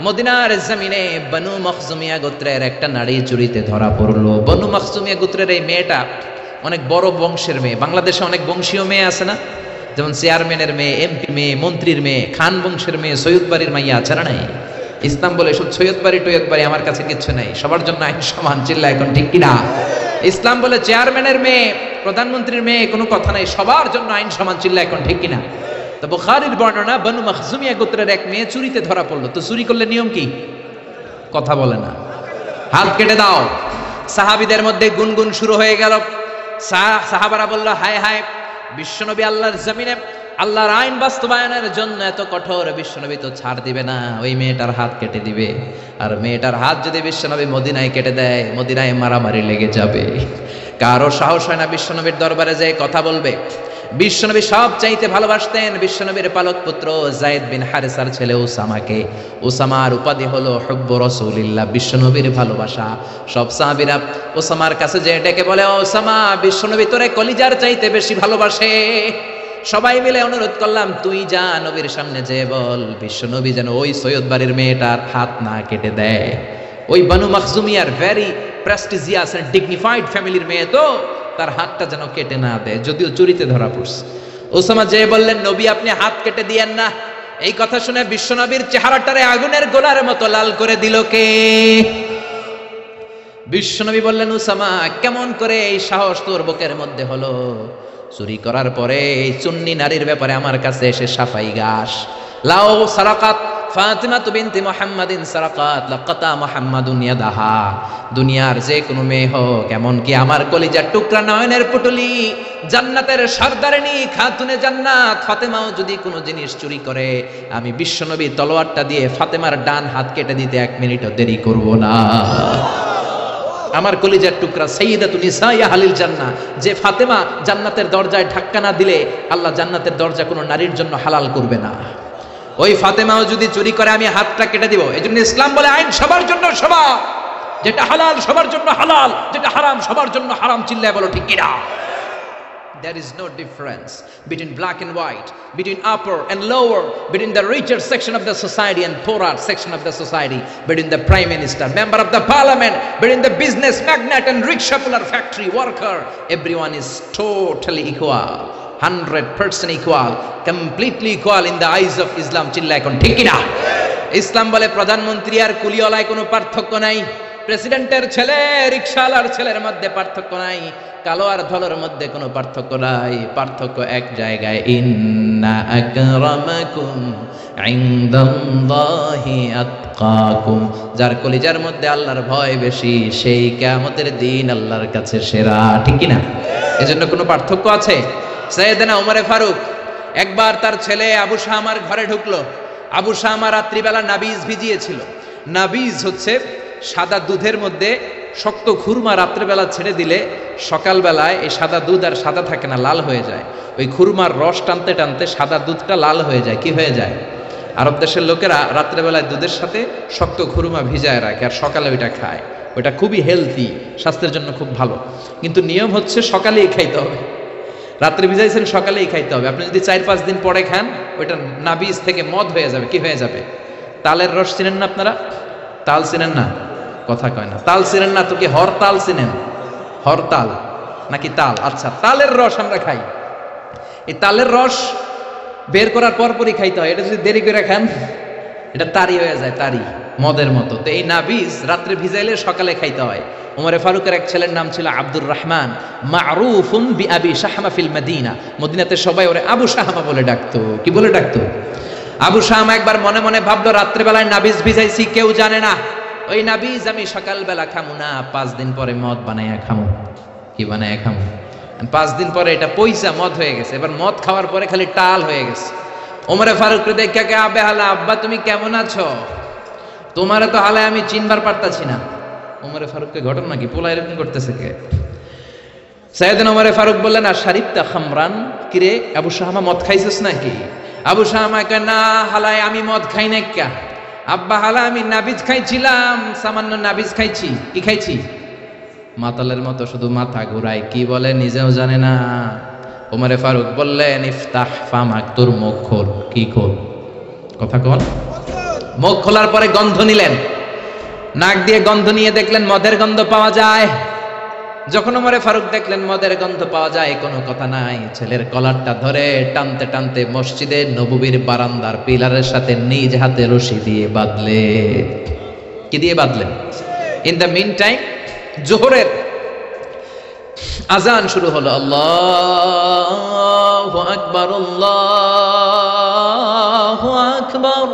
মদিনার জমিনে বনু মখজুমিয়া গোত্রের একটা নারী চুরিতে ধরা পড়লো। বনু মখজুমিয়া গোত্রের এই মেয়েটা অনেক বড় বংশের মেয়ে। বাংলাদেশে অনেক বংশীয় মেয়ে আছে না, যেমন চেয়ারম্যানের মেয়ে, এমপি মেয়ে, মন্ত্রীর মেয়ে, খান বংশের মেয়ে, সৈয়দ বাড়ির মাইয়া আছে না? নাই? ইসলাম বলে সব সৈয়দ বাড়ি টৈয়দ বাড়ি আমার কাছে কিচ্ছু নাই, সবার জন্য আইন সমান। চিল্লা এখন ঠিক কিনা? ইসলাম বলে চেয়ারম্যানের মেয়ে, প্রধানমন্ত্রীর মেয়ে, কোনো কথা নাই, সবার জন্য আইন সমান। চিল্লা এখন ঠিক কিনা? তো বুখারীর বর্ণনা, বনু মখজুমিয়া গোত্রের এক মেয়ে চুরিতে ধরা পড়লো। তো চুরি করলে নিয়ম কি? কথা বলে না, হাত কেটে দাও। সাহাবীদের মধ্যে গুনগুন শুরু হয়ে গেল। সাহাবারা বলল, হায় হায়, বিশ্বনবী আল্লাহর জমিনে আল্লাহর আইন বাস্তবায়নের জন্য এত কঠোর, বিশ্বনবী তো ছাড় দিবে না, ওই মেয়েটার হাত কেটে দিবে। আর মেয়েটার হাত যদি বিশ্বনবী মদিনায় কেটে দেয়, মদিনায় মারামারি লেগে যাবে। কারো সাহস হয় না বিশ্বনবীর দরবারে যে কথা বলবে। বিশ্বনবী সব চাইতে ভালোবাসতেন বিশ্বনবীর পালক পুত্র যায়েদ বিন হারেসার ছেলে উসামাকে। উসামার উপাধি হলো হুব্বু রাসূলিল্লাহ, বিশ্বনবীর ভালোবাসা। সব সাহাবীরা উসামার কাছে যে ডেকে বলে, উসামা, বিশ্বনবী তোরে কলিজার চাইতে বেশি ভালোবাসে। সবাই মিলে অনুরোধ করলাম, তুই যা নবীর সামনে যেয়ে বল বিশ্বনবী যেন ওই সৈয়দ বাড়ির মেয়েটার হাত না কেটে দেয়। ওই বনু মখজুমিয়ার ভেরি প্রেস্টিজিয়াস এন্ড ডিগনিফাইড ফ্যামিলির মেয়ে, তো তার হাতটা যেন কেটে না দেয়, যদিও চুরিতে ধরা পড়ছে। ওসামা যে বললেন, নবী আপনি হাত কেটে দিয়েন না। এই কথা শুনে বিশ্বনবীর চেহারাটারে আগুনের গোলার মতো লাল করে দিল কে? বিশ্বনবী বললেন, ওসামা, কেমন করে এই সাহস তোর বুকের মধ্যে হলো? চুরি করার পরে এই চুন্নি নারীর ব্যাপারে আমার কাছে এসে সাফাই গাস। লাও সারাকাত ফাতিমা বিনতি মুহাম্মাদিন সারাকাত লাকাতা মুহাম্মাদুন ইয়াদাহা। দুনিয়ার যে কোনো মেয়ে হোক, এমনকি আমার কলিজার টুকরা নয়নের পুটুলি জান্নাতের সরদারিনী খাতুনে জান্নাত ফাতেমাও যদি কোনো জিনিস চুরি করে, আমি বিশ্বনবী তলোয়ারটা দিয়ে ফাতেমার ডান হাত কেটে দিতে 1 মিনিটও দেরি করব না। আমার কলিজার টুকরা সাইয়্যিদাতুন নিসাইয়া আহলিল জান্নাহ, যে ফাতেমা জান্নাতের দরজায় ধাক্কা না দিলে আল্লাহ জান্নাতের দরজা কোনো নারীর জন্য হালাল করবে না। ওই ফাতেমাও যদি চুরি করে, আমি হাতটা কেটে দিব। এজন্য ইসলাম বলে আইন সবার জন্য সমান। যেটা হালাল সবার জন্য হালাল, যেটা হারাম সবার জন্য হারাম। চিল্লায় বলো ঠিক কিনা? There is no difference between black and white, between upper and lower, between the richer section of the society and poorer section of the society, between the prime minister, member of the parliament, between the business magnate and rickshaw puller, factory worker. Everyone is totally equal, 100% equal, completely equal in the eyes of Islam. চিল্লা এখন ঠিক কিনা? ইসলাম বলে প্রধানমন্ত্রী আর কুলিওয়ালায় কোনো পার্থক্য নাই, প্রেসিডেন্টের ছেলে রিকশাওয়ালার ছেলের মধ্যে পার্থক্য নাই, কালো আর ধলার মধ্যে কোনো পার্থক্য নাই। পার্থক্য এক জায়গায়, ইন্না আকরামাকুম ইনদাল্লাহি আতকাকুম। যার কলিজার মধ্যে আল্লাহর ভয় বেশি, সেই কিয়ামতের দিন আল্লাহর কাছে সেরা। ঠিক কি না? এজন্য কোনো পার্থক্য আছে? সাইয়েদনা ওমরে ফারুক একবার তার ছেলে আবু শামার ঘরে ঢুকলো। আবু শামা রাত্রিবেলা নাবিজ ভিজিয়েছিল। নাবিজ হচ্ছে সাদা দুধের মধ্যে শক্ত খুরমা রাত্রেবেলা ছেড়ে দিলে সকালবেলায় এই সাদা দুধ আর সাদা থাকে না, লাল হয়ে যায়। ওই খুরমার রস টানতে টানতে সাদা দুধটা লাল হয়ে যায়। কি হয়ে যায়? আরব দেশের লোকেরা রাত্রেবেলায় দুধের সাথে শক্ত খুরমা ভিজায় রাখে আর সকালে ওইটা খায়। ওইটা খুবই হেলদি, স্বাস্থ্যের জন্য খুব ভালো। কিন্তু নিয়ম হচ্ছে সকালেই খাইতে হবে। রাত্রে ভিজাইছেন, সকালেই খাইতে হবে। আপনি যদি 4-5 দিন পরে খান, ওইটা নাবিজ থেকে মদ হয়ে যাবে। কি হয়ে যাবে? তালের রস চিনেন না আপনারা? তাল চিনেন না? কথা কয় না। তাল চিনেন না তো কি হরতাল চিনেন? হরতাল নাকি তাল? আচ্ছা, তালের রস আমরা খাই। এই তালের রস বের করার পরপরই খাইতে হয়। এটা যদি দেরি করে খান, এটা তারি হয়ে যায়, তারি, মদের মতো। তো এই নাবিজ রাত্রে ভিজাইলে সকালে খাইতে হয়। ওমরে ফারুকের এক ছেলের নাম ছিল আব্দুর রহমান, মারুফুন বি আবি শাহমা ফিল মদিনা। মদিনাতে সবাই ওরে আবু শাহমা বলে ডাকতো। কি বলে ডাকতো? আবু শাহমা একবার মনে মনে ভাবলো, রাত্রেবেলায় নাবিজ ভিজাইছি, কেউ জানে না। ওই নাবিজ আমি সকালবেলা খামু না, 5 দিন পরে মদ বানাইয়া খামু। কি বানাইয়া খামু? 5 দিন পরে এটা পয়সা মদ হয়ে গেছে। এবার মদ খাওয়ার পরে খালি টাল হয়ে গেছে। ওমরে ফারুক দেখে কে, আবে হালা, আব্বা তুমি কেমন আছো? তোমারে তো হালায় আমি চিনবার পারতাছি না। ওমরে ফারুককে ঘটনা কি? পোলা এরকম করতেছে কে? সাইয়েদনা ওমর ফারুক বললেন, আর শারিবতা খামরান, কিরে আবু শাহামা মদ খাইছিস নাকি? আবু শাহামা কয়, না হালায় আমি মদ খাই না। কা আব্বা হালা আমি নাবিজ খাইছিলাম, সামান্য নাবিজ খাইছি। কি খাইছি? মাতালের মতো শুধু মাথা ঘুরায়, কি বলে নিজেও জানে না। ওমরে ফারুক বললেন, ইফতাহ ফামাক, তোর মুখ খোল। কি খোল? কথা কন। মুখ খোলার পরে গন্ধ নিলেন, নাক দিয়ে গন্ধ নিয়ে দেখলেন মদের গন্ধ পাওয়া যায়। যখন ওমরে ফারুক দেখলেন মদের গন্ধ পাওয়া যায়, কোনো কথা নাই, ছেলের কলারটা ধরে টানতে টানতে মসজিদে নববীর বারান্দার পিলারের সাথে নিজ হাতে রশি দিয়ে বাঁধলেন। কি দিয়ে বাঁধলেন? ইন দ্য মিন টাইম জোহরের আজান শুরু হলো। আল্লাহু আকবার, আল্লাহু আকবার,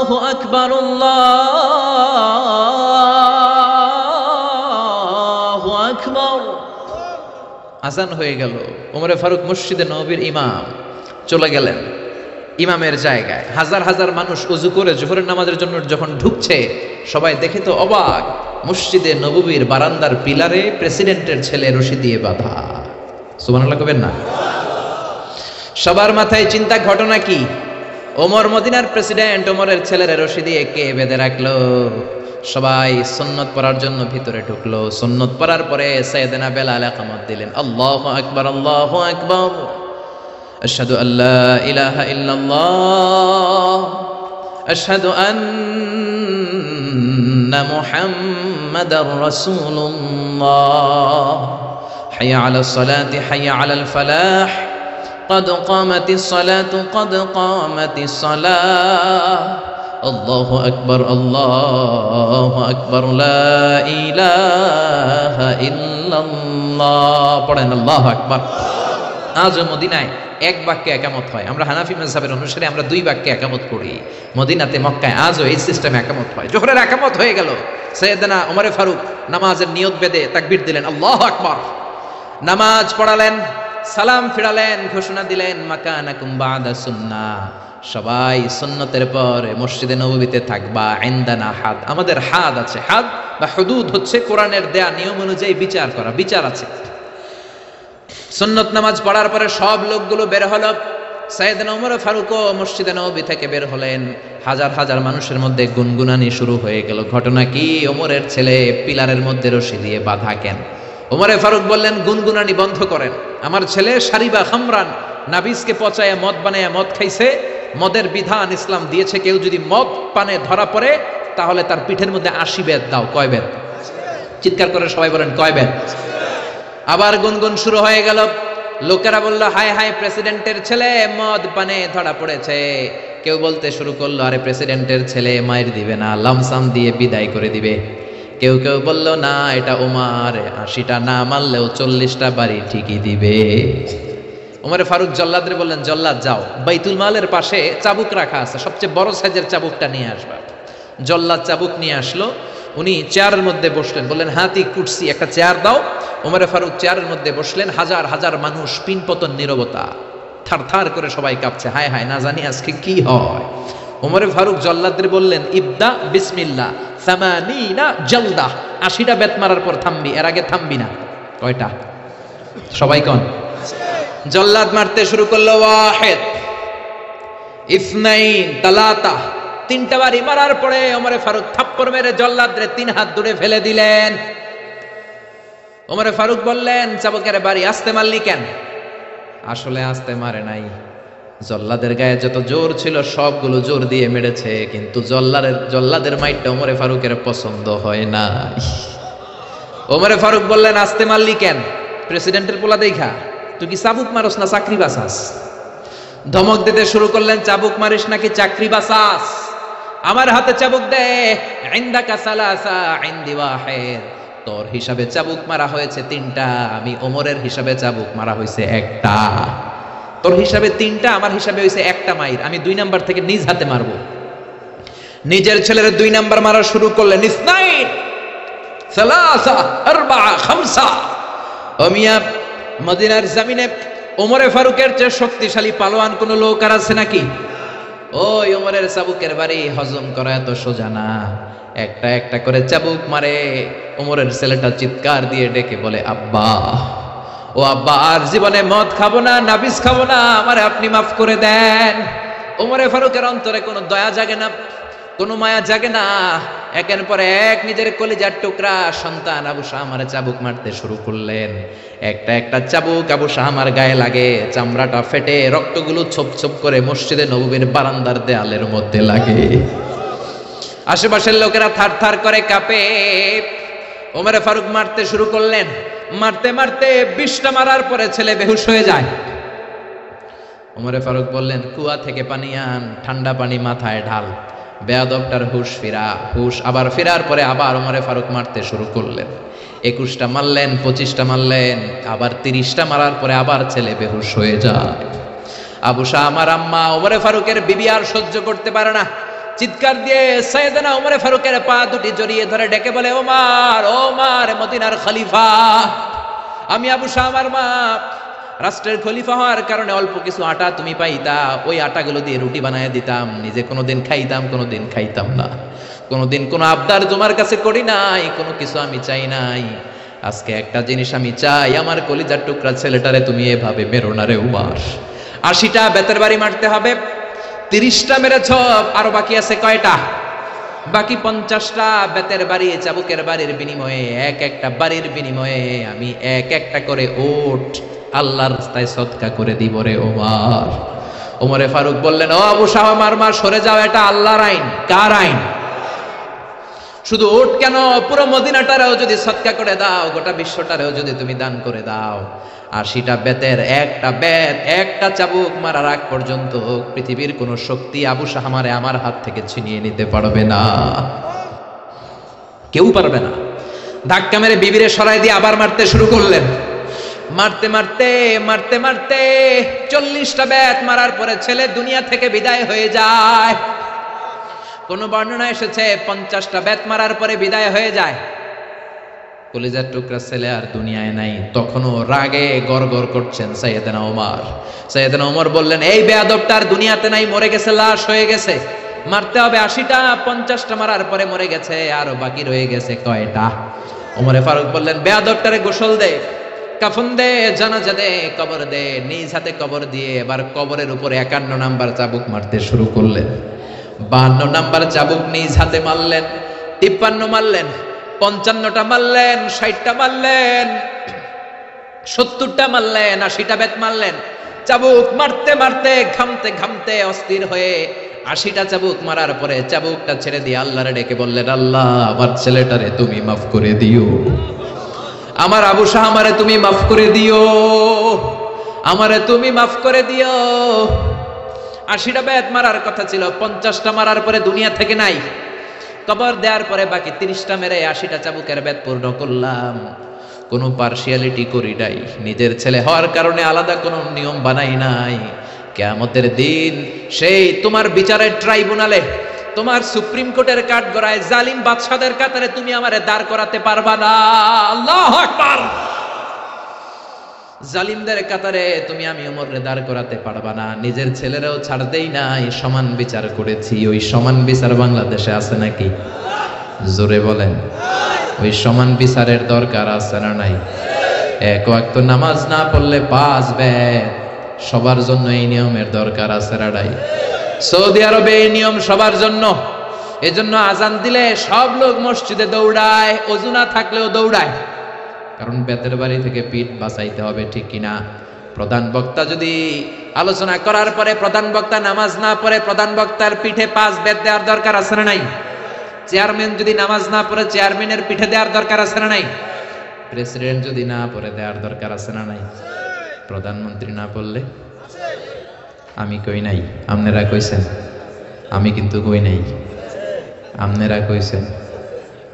আল্লাহু আকবার, আল্লাহু আকবার। আজান হয়ে গেল। ওমরে ফারুক মসজিদে নববীর ইমাম চলে গেলেন ইমামের জায়গায়। হাজার হাজার মানুষ ওযু করে জোহরের নামাজের জন্য যখন ঢুকছে, সবাই দেখে তো অবাক, মসজিদে নববীর বারান্দার পিলারে প্রেসিডেন্টের ছেলে রশি দিয়ে বাঁধা। সুবহানাল্লাহ কবেন না? সবার মাথায় চিন্তা, ঘটনা কি? ওমর মদিনার প্রেসিডেন্ট, ওমরের ছেলের রশি দিয়ে কে বেঁধে রাখলো? সবাই সুন্নত পড়ার জন্য ভিতরে ঢুকলো। সুন্নত পড়ার পরে সাইয়েদনা বেলাল ইকামত দিলেন, আল্লাহু আকবার, আল্লাহু আকবার, আশহাদু আল্লা ইলাহা ইল্লাল্লাহ, আশহাদু আন্না মুহাম্মাদার রাসূলুল্লাহ, হাইয়া আলাস সালাতি, হাইয়া আলাল ফালাহ, قد قامت الصلاة قد قامت الصلاة, الله أكبر الله أكبر لا إله إلا الله। পড়েন আল্লাহু আকবার। আজও মদিনায় এক বাক্যে একামত হয়। আমরা হানাফি মাযহাবের অনুসারে আমরা দুই বাক্যে একামত করি। মদিনাতে, মক্কায় আজও এই সিস্টেমে একামত হয়। জোহরের একামত হয়ে গেল। সাইয়েদনা ওমরে ফারুক নামাজের নিয়ত বেঁধে তাকবীর দিলেন, আল্লাহু আকবার। নামাজ পড়ালেন, সালাম ফিরালেন, ঘোষণা দিলেন, মাকানাকুম বাদা সুন্নাহ, সবাই সুন্নতের পর মসজিদে নববীতে থাকবা। ইনদানা হাদ, আমাদের হাদ আছে। হাদ বা হুদুদ হচ্ছে কোরআনের দেয়া নিয়ম অনুযায়ী বিচার করা, বিচার আছে। সুন্নত নামাজ পড়ার পরে সব লোকগুলো বের হলো। সাইয়েদনা ওমর ফারুকও মসজিদে নববী থেকে বের হলেন। হাজার হাজার মানুষের মধ্যে গুনগুনানি শুরু হয়ে গেল। ঘটনা কি? ওমরের ছেলে পিলারের মধ্যে রশি দিয়ে বাঁধা কেন? ওমরে ফারুক বললেন, গুনগুনানি বন্ধ করেন। আমার ছেলে শারিবা খামরান, নাবিজকে পচায়া মদ বানায়া মদ খাইছে। মদের বিধান ইসলাম দিয়েছে, কেউ যদি মদ পানে ধরা পড়ে তাহলে তার পিঠের মধ্যে 80 বেত দাও। কয় বেত? চিৎকার করে সবাই বলেন, কয় বেত? আবার গুনগুন শুরু হয়ে গেল। লোকেরা বলল, হায় হায়, প্রেসিডেন্টের ছেলে মদ পানে ধরা পড়েছে। কেউ বলতে শুরু করলো, আরে প্রেসিডেন্টের ছেলে মায়ের দিবে না, লামসাম দিয়ে বিদায় করে দিবে। কেউ কেউ বলল, না এটা ওমর, 80টা না মারলেও 40টা বাড়ি ঠিকই দিবে। ওমরে ফারুক জল্লাদরে বললেন, জল্লাদ যাও, বাইতুল মালের পাশে চাবুক রাখা আছে, সবচেয়ে বড় সাইজের চাবুকটা নিয়ে আসবা। জল্লাদ চাবুক নিয়ে আসলো। উনি চেয়ারের মধ্যে বসলেন, বললেন, হাতি কুটসি, একটা চেয়ার দাও। ওমরে ফারুক চেয়ারের মধ্যে বসলেন। হাজার হাজার মানুষ, পিনপতন নীরবতা, থার থার করে সবাই কাঁপছে। হায় হায়, না জানি আজকে কি হয়। ওমরে ফারুক জল্লাদরে বললেন, ইবদা বিসমিল্লাহ, 80 জলদা, 80টা বেত মারার পর থামবি, এর আগে থামবি না। কয়টা? সবাই কোন? জল্লাদ মারতে শুরু করলো। ওয়াহিদ, ইসনাইন, তালাতা, 3টা বাড়ি মারার পরে ওমরে ফারুক থাপ্পড় মেরে জল্লাদরে 3 হাত দূরে ফেলে দিলেন। ওমরে ফারুক বললেন, চাবুকের বাড়ি আস্তে মারলি কেন? আসলে আস্তে মারে নাই, জল্লাদের গায়ে যত জোর ছিল সবগুলো জোর দিয়ে মেরেছে, কিন্তু জল্লাদের মাইটটা ওমরে ফারুকের পছন্দ হয় না। ওমরে ফারুক বললেন, আস্তে মারলি কেন? প্রেসিডেন্টের পোলা দেখা, তুই কি চাবুক মারস না চাকরি বাঁচাস? ধমক দিতে শুরু করলেন, চাবুক মারিস নাকি চাকরি বাঁচাস? আমার হাতে চাবুক দে। ইনদাকা সালাসা ইনদি ওয়াহিদ, তোর হিসাবে চাবুক মারা হয়েছে 3টা, আমি ওমরের হিসাবে চাবুক মারা হয়েছে 1টা। তোর হিসাবে 3টা, আমার হিসাবে হয়েছে 1টা মাইর। আমি 2 নাম্বার থেকে নিজ হাতে মারবো। নিজের ছেলের 2 নাম্বার মারা শুরু করলেন। ইসনাইন, সালাসা, আরবা, খামসা। ও মিয়া, মদিনার জমিনে ওমরে ফারুকের চেয়ে শক্তিশালী পালোয়ান কোন লোক আর আছে নাকি? ওই ওমরের চাবুকের বাড়ি হজম করা এত সোজা না। একটা একটা করে চাবুক মারে। ওমরের ছেলেটা চিৎকার দিয়ে ডেকে বলে, আব্বা, ও আব্বা, আর জীবনে মদ খাবো না, নাবিস খাবো না, আমারে আপনি মাফ করে দেন। ওমরে ফারুকের অন্তরে কোনো দয়া জাগে না, কোনো মায়া জাগে না। একের পর এক নিজের কলিজার টুকরা সন্তান আবু শামারে চাবুক মারতে শুরু করলেন। একটা একটা চাবুক আবু শামার গায়ে লাগে, চামড়াটা ফেটে রক্তগুলো ছোপ ছোপ করে মসজিদে নববীর বারান্দার দেয়ালের মধ্যে লাগে। আশেপাশের লোকেরা থার থার করে কাঁপে। ওমরে ফারুক মারতে শুরু করলেন। মারতে মারতে 20টা মারার পরে ছেলে বেহুশ হয়ে যায়। ওমরে ফারুক বললেন, কুয়া থেকে পানি আন, ঠান্ডা পানি মাথায় ঢাল। বেয়াদবটার হুশ ফিরা, হুশ আবার ফেরার পরে আবার ওমরে ফারুক মারতে শুরু করলেন। 21টা মারলেন, 25টা মারলেন, আবার 30টা মারার পরে আবার ছেলে বেহুশ হয়ে যায়। আবু শাহ আমার আম্মা ওমরে ফারুকের বিবি আর সহ্য করতে পারে না, চিৎকার দিয়ে সাইয়েদনা ওমরে ফারুকের পা দুটি জড়িয়ে ধরে ডেকে বলে, ওমর, ওমর মদিনার খলিফা, আমি আবু শাহ আমার মা রাষ্ট্রের খলিফা হওয়ার কারণে অল্প কিছু আটা তুমি পাইতা, ওই আটাগুলো দিয়ে রুটি বানায় দিতাম, নিজে কোনোদিন খাইতাম, কোনোদিন খাইতাম না, কোনোদিন কোনো আবদার তোমার কাছে করি নাই, কোনো কিছু আমি চাই নাই। আজকে একটা জিনিস আমি চাই, আমার কলিজার টুকরা ছেলেটারে তুমি এভাবে মেরো না রে উমার। 80টা বেতের বাড়ি মারতে হবে, 30টা মেরেছ, আরো বাকি আছে কয়টা? বাকি 50টা বেতের বাড়ি চাবুকের বাড়ির বিনিময়ে, এক একটা বাড়ির বিনিময়ে আমি এক একটা করে ওট আল্লাহর রাস্তায় সদকা করে দিব রে ওমর। ওমরে ফারুক বললেন, ও আবু শাহ আমার মা, সরে যাও, এটা আল্লাহর আইন। কার আইন? শুধু ওট কেন, পুরো মদিনাটারেও যদি সদকা করে দাও, গোটা বিশ্বটারেও যদি তুমি দান করে দাও, 80টা বেতের একটা বেত, একটা চাবুক মারার আগ পর্যন্ত পৃথিবীর কোন শক্তি আবু শাহ আমারে আমার হাত থেকে ছিনিয়ে নিতে পারবে না, কেউ পারবে না। ধাক্কা মেরে বিবিরে সরাই দিয়ে আবার মারতে শুরু করলেন। মারতে মারতে মারতে মারতে 40টা বেত মারার পরে ছেলে দুনিয়া থেকে বিদায় হয়ে যায়। কোন বর্ণনা এসেছে 50টা বেত মারার পরে বিদায় হয়ে যায়। কলিজার টুকরা ছেলে আর দুনিয়ায় নাই। তখনও রাগে গড়গড় করছেন সাইয়েদনা ওমর। সাইয়েদনা ওমর বললেন, এই বেয়াদবটার দুনিয়াতে নাই, মরে গেছে, লাশ হয়ে গেছে, মারতে হবে 80টা। 50টা মারার পরে মরে গেছে, আরো বাকি রয়ে গেছে কয়টা? ওমরে ফারুক বললেন, বেয়াদবটারে গোসল দে, কাফন দে, জানাজা দে, কবর দে। নিজ হাতে কবর দিয়ে এবার কবরের উপরে 51 নাম্বার চাবুক মারতে শুরু করলেন। 52 নাম্বার চাবুক নিজ হাতে মারলেন, 53 মারলেন, 55টা মারলেন, 60টা মারলেন, 70টা মারলেন, 80টা বেত মারলেন। চাবুক মারতে মারতে ঘামতে ঘামতে অস্থির হয়ে 80টা চাবুক মারার পরে চাবুকটা ছেড়ে দিয়ে আল্লাহরে ডেকে বললেন, আল্লাহ, আমার ছেলেটারে তুমি মাফ করে দিও, আমার আবু শাহ আমারে তুমি মাফ করে দিও, আমারে তুমি মাফ করে দিও। 80টা বেত মারার কথা ছিল, 50টা মারার পরে দুনিয়া থেকে নাই। কবর দেওয়ার পরে বাকি 30টা মেরে 80টা চাবুকের বেত পূর্ণ করলাম। কোনো পার্সিয়ালিটি করি নাই, নিজের ছেলে হওয়ার কারণে আলাদা কোনো নিয়ম বানাই নাই। কিয়ামতের দিন সেই তোমার বিচারের ট্রাইব্যুনালে, তোমার সুপ্রিম কোর্টের কাঠগড়ায় জালিম বাদশাদের কাতারে তুমি আমারে দাঁড় করাতে পারবা না। আল্লাহু আকবার। জালিমদের কাতারে তুমি আমি ওমরে দাঁড় করাতে পারবা না। নিজের ছেলেরাও ছাড় দেই নাই, সমান বিচার করেছি। ওই সমান বিচার বাংলাদেশে আছে নাকি? জোরে বলেন, ওই সমান বিচারের দরকার আছে না নাই? এক ওয়াক্ত নামাজ না পড়লে 5 বেত, সবার জন্য এই নিয়মের দরকার আছে না নাই? সৌদি আরবে এই নিয়ম সবার জন্য। এজন্য আজান দিলে সব লোক মসজিদে দৌড়ায়, ওযু না থাকলেও দৌড়ায়, কারণ বেতের বাড়ি থেকে পিঠ বাঁচাইতে হবে, ঠিক কিনা? প্রধান বক্তা যদি আলোচনা করার পরে প্রধান বক্তা নামাজ না পড়ে, প্রধান বক্তার পিঠে 5 বেত দেওয়ার দরকার আছে না নাই? চেয়ারম্যান যদি নামাজ না পড়ে, চেয়ারম্যানের পিঠে দেওয়ার দরকার আছে না নাই? প্রেসিডেন্ট যদি না পড়ে, দেওয়ার দরকার আছে না নাই? প্রধানমন্ত্রী না পড়লে? আমি কই নাই, আপনারা কইছেন, আমি কিন্তু কই নাই, আপনারা কইছেন,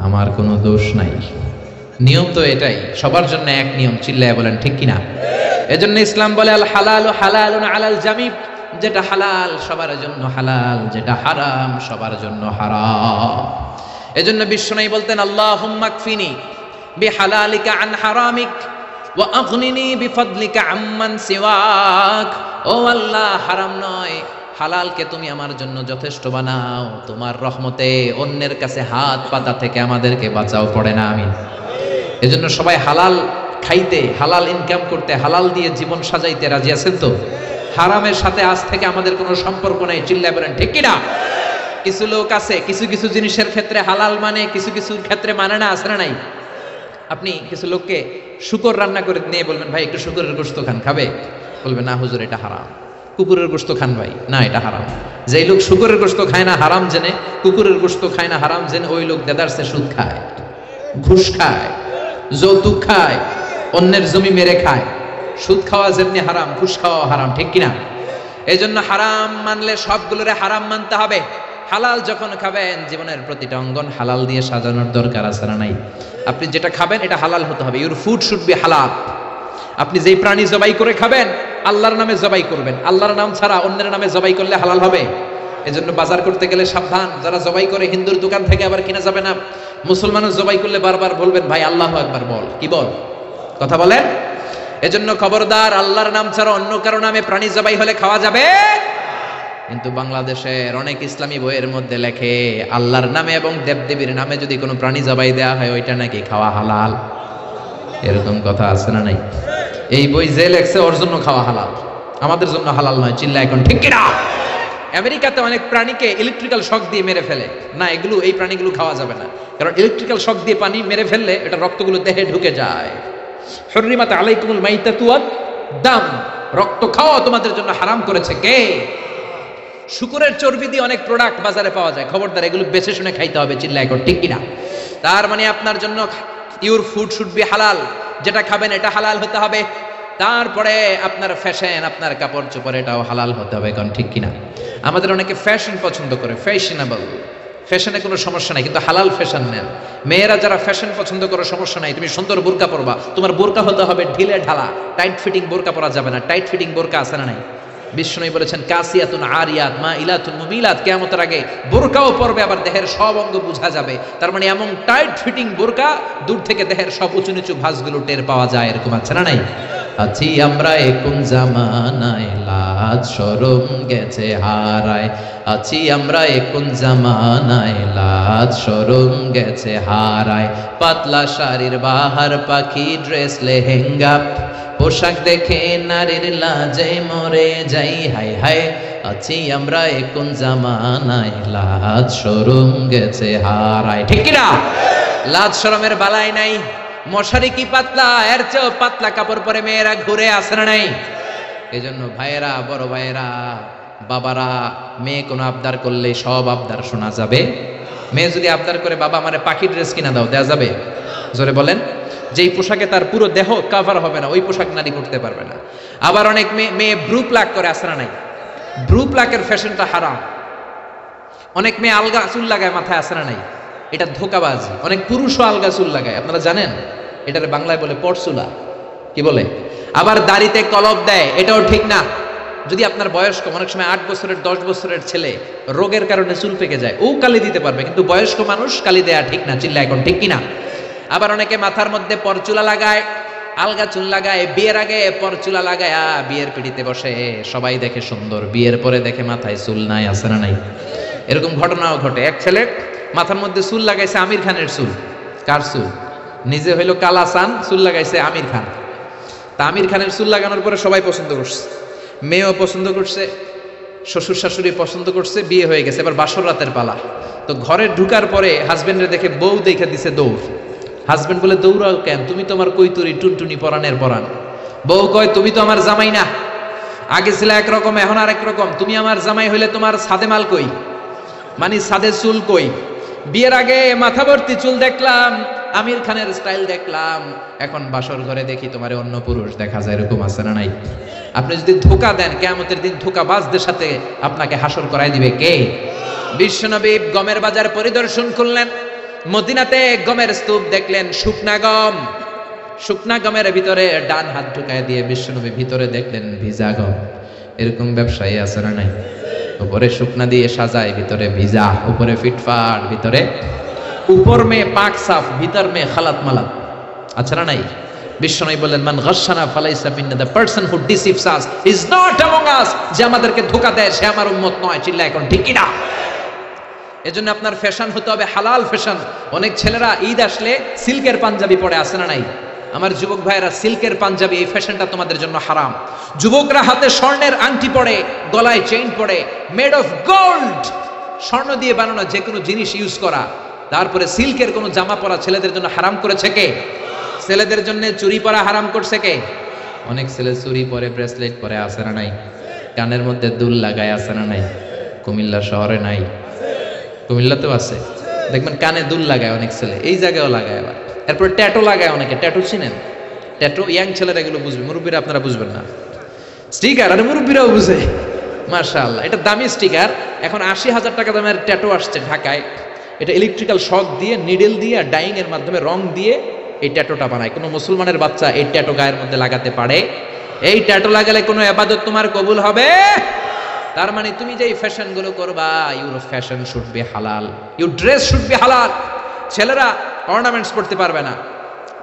আমার কোনো দোষ নাই। নিয়ম তো এটাই, সবার জন্য এক নিয়ম। চিল্লায় বলেন ঠিক কিনা? এজন্য ইসলাম বলে আল হালালু হালালুন আলাল জামি, যেটা হালাল সবার জন্য হালাল, যেটা হারাম সবার জন্য হারাম। এজন্য বিশ্বনবী বলতেন, আল্লাহুম্মা কফিনি বিহালালিকা আন হারামিক ওয়া আগনিনি বিফদলিকা আম্মান সিওয়াক। ও আল্লাহ, হারাম নয় হালালকে তুমি আমার জন্য যথেষ্ট বানাও, তোমার রহমতে অন্যের কাছে হাত পাতা থেকে আমাদেরকে বাঁচাও, পড়ে না আমিন। এজন্য সবাই হালাল খাইতে, হালাল ইনকাম করতে, হালাল দিয়ে জীবন সাজাইতে রাজি আছেন তো? হারামের সাথে আজ থেকে আমাদের কোনো সম্পর্ক নাই, চিল্লায় বলেন ঠিক কিনা? কিছু লোক আছে কিছু কিছু জিনিসের ক্ষেত্রে হালাল মানে, কিছু কিছু ক্ষেত্রে মানে না, আছে না নাই? আপনি কিছু লোককে শুকর রান্না করে নিয়ে বলবেন ভাই একটু শুকরের গোশত খান, খাবে? বলবে না হুজুর এটা হারাম। কুকুরের গোশত খান ভাই, না এটা হারাম। যেই লোক শুকরের গোশত খায় না হারাম জেনে, কুকুরের গোশত খায় না হারাম জেনে, ওই লোক দেদারসে সুদ খায়, ঘুষ খায়, যৌতুক খায়, অন্যের জমি মেরে খায়। সুদ খাওয়া যেমনি হারাম, ঘুষ খাওয়া হারাম, ঠিক কিনা? এই জন্য হারাম মানলে সবগুলোরে হারাম মানতে হবে। হালাল যখন খাবেন জীবনের প্রতিটা অঙ্গন হালাল দিয়ে সাজানোর দরকার আছে না নাই? আপনি যেটা খাবেন এটা হালাল হতে হবে। ইউর ফুড শুড বি হালাল। আপনি যেই প্রাণী জবাই করে খাবেন আল্লাহর নামে জবাই করবেন, আল্লাহর নাম ছাড়া অন্যের নামে জবাই করলে হালাল হবে? এজন্য বাজার করতে গেলে সাবধান, যারা জবাই করে হিন্দুর দোকান থেকে আবার কিনা যাবে না। মুসলমানও জবাই করলে বারবার বলবেন ভাই আল্লাহু আকবার বল, কি বল, কথা বলেন। এজন্য খবরদার, আল্লাহর নাম ছাড়া অন্য কারো নামে প্রাণী জবাই হলে খাওয়া যাবে। কিন্তু বাংলাদেশের অনেক ইসলামী বইয়ের মধ্যে লেখে আল্লাহর নামে এবং দেবদেবীর নামে যদি কোনো প্রাণী জবাই দেওয়া হয় ওইটা নাকি খাওয়া হালাল। এরকম কথা আছে না নাই? এই বই যে লেখছে ওর জন্য খাওয়া হালাল, আমাদের জন্য হালাল নয়, চিল্লা এখন ঠিক কিনা? আমেরিকাতে অনেক প্রাণীকে ইলেকট্রিক্যাল শক দিয়ে মেরে ফেলে, না এগুলো এই প্রাণীগুলো খাওয়া যাবে না, কারণ ইলেকট্রিক্যাল শক দিয়ে পানি মেরে ফেললে এটা রক্তগুলো দেহে ঢুকে যায়। হুররিমাত আলাইকুমুল মাইতাতু ওয়াদ দাম, রক্ত খাওয়া তোমাদের জন্য হারাম করেছে কে? শুকরের চর্বি দিয়ে অনেক প্রোডাক্ট বাজারে পাওয়া যায়, খবরদার এগুলো বেছে শুনে খাইতে হবে, চিল্লা এখন ঠিক কিনা? তার মানে আপনার জন্য ইউর ফুড শুড বি হালাল, যেটা খাবেন এটা হালাল হতে হবে। তারপরে আপনার ফ্যাশন, আপনার কাপড় চোপড় এটাও হালাল হতে হবে, কারণ ঠিক কিনা? আমাদের অনেকে ফ্যাশন পছন্দ করে, ফ্যাশনেবল, ফ্যাশনে কোনো সমস্যা নাই, কিন্তু হালাল ফ্যাশন নেন। মেয়েরা যারা ফ্যাশন পছন্দ করে সমস্যা নাই, তুমি সুন্দর বোরকা পরবা, তোমার বোরকা হতে হবে ঢিলে ঢালা, টাইট ফিটিং বোরকা পরা যাবে না। টাইট ফিটিং বোরকা আছে না নাই? বিষ্ণু বলেছেন কাসিয়াতুন আরিয়াত মা ইলাতুন মুমিলাত, কিয়ামতের আগে বোরকাও পরবে আবার দেহের সব অঙ্গ বোঝা যাবে। তার মানে এমন টাইট ফিটিং বোরকা দূর থেকে দেহের সব উঁচু নিচু ভাঁজগুলো টের পাওয়া যায়, এরকম আছে না নাই? আছি আমরা কোন জামানায়, লাজ শরম গেছে হারায়। আছি আমরা কোন জামানায়, লাজ শরম গেছে হারায়। পাতলা শাড়ির বাহার পাখি ড্রেস লেহেঙ্গা, পোশাক দেখে নারীর লাজে মরে যাই, হায় হায়। আছি আমরা কোন জামানায়, লাজ শরম গেছে হারায়, ঠিক কিনা? লাজ শরমের বালাই নাই। মশারি কি পাতলা, এর চেয়েও পাতলা কাপড় পরে মেয়েরা ঘুরে আসে না নাই? এই জন্য ভাইয়েরা, বড় ভাইয়েরা, বাবারা, মেয়ে কোনো আবদার করলে সব আবদার শোনা যাবে। মেয়ে যদি আবদার করে বাবা আমারে পাখি ড্রেস কিনা দাও, দেয়া যাবে? জোরে বলেন। যেই পোশাকে তার পুরো দেহ কভার হবে না ওই পোশাক নারী পরতে পারবে না। আবার অনেক মেয়ে ব্রু প্লাক করে, আসে না নাই? ব্রু প্লাকের ফ্যাশনটা হারাম। অনেক মেয়ে আলগা চুল লাগায় মাথায়, আসে না নাই? এটা ধোঁকাবাজি। অনেক পুরুষও আলগা চুল লাগায়, আপনারা জানেন? এটারে বাংলায় বলে পরচুলা, কি বলে? আবার দাড়িতে কলপ দেয়, এটাও ঠিক না। যদি আপনার বয়স কম, অনেক সময় 8 বছরের 10 বছরের ছেলে রোগের কারণে চুল পেকে যায়, ও কালি দিতে পারবে, কিন্তু বয়স্ক মানুষ কালি দেয়া ঠিক না, চিল্লা এখন ঠিক কিনা? আবার অনেকে মাথার মধ্যে পরচুলা লাগায়, আলগা চুল লাগায়, বিয়ের আগে পরচুলা লাগায় বিয়ের পিড়িতে বসে, সবাই দেখে সুন্দর, বিয়ের পরে দেখে মাথায় চুল নাই, আছে না নাই? এরকম ঘটনাও ঘটে। এক ছেলে মাথার মধ্যে চুল লাগাইছে আমির খানের চুল। কার চুল? নিজে হইলো কালা সান, চুল লাগাইছে আমির খান। তা আমির খানের চুল লাগানোর পরে সবাই পছন্দ করছে, মেয়েও পছন্দ করছে, শ্বশুর শাশুড়ি পছন্দ করছে, বিয়ে হয়ে গেছে। এবার বাসর রাতের পালা। তো ঘরে ঢুকার পরে হাজবেন্ডের দেখে বউ দেখে দিছে দৌড়। হাজবেন্ড বলে দৌড়াও কেন, তুমি তো আমার কৈতুরি টুনটুনি পরানের পরান। বউ কয় তুমি তো আমার জামাই না, আগে ছিল একরকম এখন আর একরকম, তুমি আমার জামাই হইলে তোমার সাদে মাল কই, মানে সাদে চুল কই? বিয়ের আগে মাথা ভর্তি চুল দেখলাম, আমির খানের স্টাইল দেখলাম, এখন বাসর ঘরে দেখি তোমার অন্য পুরুষ দেখা যায়, এরকম আছে না নাই? আপনি যদি ধোঁকা দেন, কিয়ামতের দিন ধোঁকাবাজদের সাথে আপনাকে হাসর করাই দিবে কে? বিশ্বনবী গমের বাজার পরিদর্শন করলেন, মদিনাতে গমের স্তূপ দেখলেন, শুকনা গমের ভিতরে ডান হাত ঢুকায় দিয়ে বিশ্বনবী ভিতরে দেখলেন ভিজা গম। এরকম ব্যবসায়ী আছে না নাই? উপরে শুকনা দিয়ে সাজায়, ভিতরে ভিজা, উপরে ফিটফাট, ভিতরে উপর মে পাক সাফ, ভিতর মে খালাত মালাত, আছে না নাই? বিশ্বনবী বললেন, মান গাশশানা ফালাইসা মিন্না, the person who deceives us is not among us. যে আমাদেরকে ধোঁকা দেয় সে আমার উম্মত নয়। চিল্লায় এখন ঠিক কি না? এজন্য আপনার ফ্যাশন হতে হবে হালাল ফ্যাশন। অনেক ছেলেরা ঈদ আসলে সিল্কের পাঞ্জাবি পরে আসে না নাই? আমার যুবক ভাইয়েরা, সিল্কের পাঞ্জাবি এই ফ্যাশনটা তোমাদের জন্য হারাম। যুবকরা হাতে স্বর্ণের আংটি পরে, গলায় চেইন পরে, মেড অফ গোল্ড, স্বর্ণ দিয়ে বানানো যে কোনো জিনিস ইউজ করা, তারপরে সিল্কের কোনো জামা পরা ছেলেদের জন্য হারাম করেছে কে? ছেলেদের জন্য চুরি পরা হারাম করছে কে? অনেক ছেলে চুরি পরে, ব্রেসলেট পরে, আসে না নাই? কানের মধ্যে দুল লাগায়, আসে না নাই? কুমিল্লা শহরে নাই? কুমিল্লাতেও আছে, দেখবেন কানে দুল লাগায় অনেক ছেলে, এই জায়গায়ও লাগায়। আবার এরপর ট্যাটু লাগায় অনেকে। ট্যাটু চিনেন? ট্যাটু ইয়াং ছেলেরা এগুলো বুঝবে, মুরব্বীরা আপনারা বুঝবেন না। স্টিকার, আরে মুরব্বীরাও বুঝে, মাশাআল্লাহ। এটা দামি স্টিকার। এখন 80,000 টাকা দামের ট্যাটু আসছে ঢাকায়। এটা ইলেকট্রিক্যাল শক দিয়ে, নিডেল দিয়ে, আর ডাইং এর মাধ্যমে রং দিয়ে এই ট্যাটুটা বানায়। কোনো মুসলমানের বাচ্চা এই ট্যাটু গায়ের মধ্যে লাগাতে পারে? এই ট্যাটু লাগালে কোনো ইবাদত তোমার কবুল হবে? তার মানে তুমি যে ফ্যাশন গুলো করবা, ইউর ফ্যাশন শুড বি হালাল, ইউর ড্রেস শুড বি হালাল। ছেলেরা অর্নামেন্টস পড়তে পারবে না,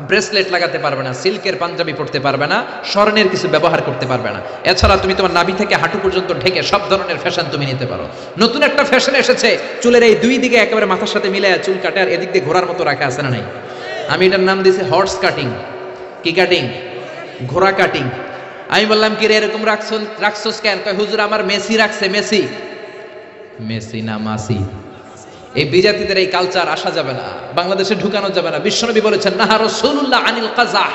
ব্রেসলেট লাগাতে পারবে না, সিল্কের পাঞ্জাবি পড়তে পারবে না, স্বর্ণের কিছু ব্যবহার করতে পারবে না। এছাড়া তুমি তোমার নাভি থেকে হাঁটু পর্যন্ত ঢেকে সব ধরনের ফ্যাশন তুমি নিতে পারো। নতুন একটা ফ্যাশন এসেছে, চুলের এই দুই দিকে একেবারে মাথার সাথে মিলায় চুল কাটে, আর এদিক দিয়ে ঘোড়ার মতো রাখা আছে না নাই? আমি এটার নাম দিয়েছি হর্স কাটিং। কি কাটিং? ঘোড়া কাটিং। আমি বললাম, কি রে এরকম রাখছোস কেন? কয় হুজুর আমার মেসি রাখছে। মেসি? মেসি না মাসি। এই বিজাতিদের এই কালচার আসা যাবে না, বাংলাদেশে ঢুকানো যাবে না। বিশ্বনবী বলেছেন, নাহা রাসূলুল্লাহ আনিল কাযাহ,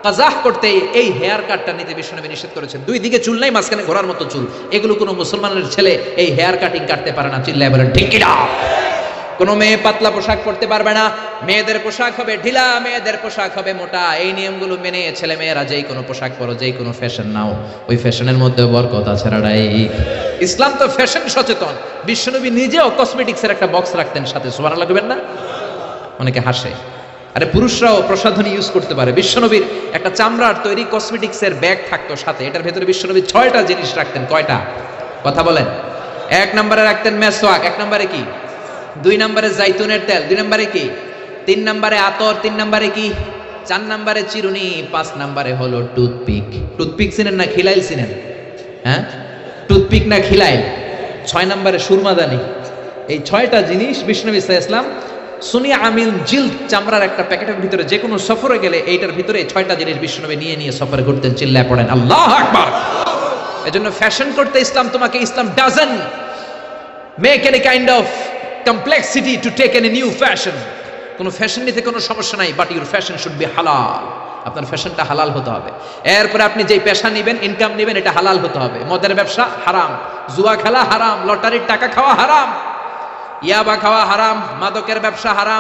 কাযাহ করতে এই হেয়ার কাটটা নিতে বিশ্বনবী নিষেধ করেছেন। দুই দিকে চুল নাই, মাঝখানে ঘোড়ার মতো চুল। এগুলো কোনো মুসলমানের ছেলে এই হেয়ার কাটিং কাটতে পারে না। চিল্লায় বলেন ঠিক কি না? কোনো মেয়ে পাতলা পোশাক পরতে পারবে না। মেয়েদের পোশাক হবে ঢিলা, মেয়েদের পোশাক হবে মোটা। এই নিয়মগুলো মেনে ছেলে মেয়েরা যেই কোনো পোশাক পরো, যেই কোনো ফ্যাশন নাও, ওই ফ্যাশনের মধ্যে বরকত আছে না নাই? ইসলাম তো ফ্যাশন সচেতন। বিশ্বনবী নিজেও কসমেটিক্সের একটা বক্স রাখতেন সাথে। সুবহানাল্লাহ লাগবেন না? অনেকে হাসে, আরে পুরুষরাও প্রসাধনী ইউজ করতে পারে। বিশ্বনবীর একটা চামড়ার তৈরি কসমেটিক্সের ব্যাগ থাকতো সাথে। এটার ভেতরে বিশ্বনবী 6টা জিনিস রাখতেন। কয়টা? কথা বলেন। 1 নম্বরে রাখতেন মেসওয়াক। 1 নম্বরে কি? 2 নম্বরে জাইতুনের তেল। 2 নম্বরে কি? 3 নম্বরে আতর। 3 নম্বরে কি? 4 নম্বরে চিরুনি। 5 নম্বরে হলো টুথপিক। টুথপিক চিনেন না খিলাইল চিনেন? হ্যাঁ, টুথপিক না খিলাইল। 6 নম্বরে সুরমাদানি। এই 6টা জিনিস বিশ্বনবী সাল্লাল্লাহু আলাইহি ওয়াসাল্লাম সুনিয়া আমিল জিলদ চামড়ার একটা প্যাকেটের ভিতরে যে কোনো সফরে গেলে এইটার ভিতরে 6টা জিনিস বিশ্বনবী নিয়ে নিয়ে সফরে করতেন। চিল্লায় পড়েন আল্লাহু আকবার। এজন্য ফ্যাশন করতে ইসলাম তোমাকে, Islam doesn't make any kind of complexity to take any new fashion. কোনো ফ্যাশন নিতে কোনো সমস্যা নাই, but your fashion should be halal. আপনার ফ্যাশনটা হালাল হতে হবে। এরপরে আপনি যেই পেশা নেবেন, ইনকাম নেবেন, এটা হালাল হতে হবে। মদের ব্যবসা হারাম, জুয়া খেলা হারাম, লটারির টাকা খাওয়া হারাম, ইয়াবা খাওয়া হারাম, মাদকের ব্যবসা হারাম।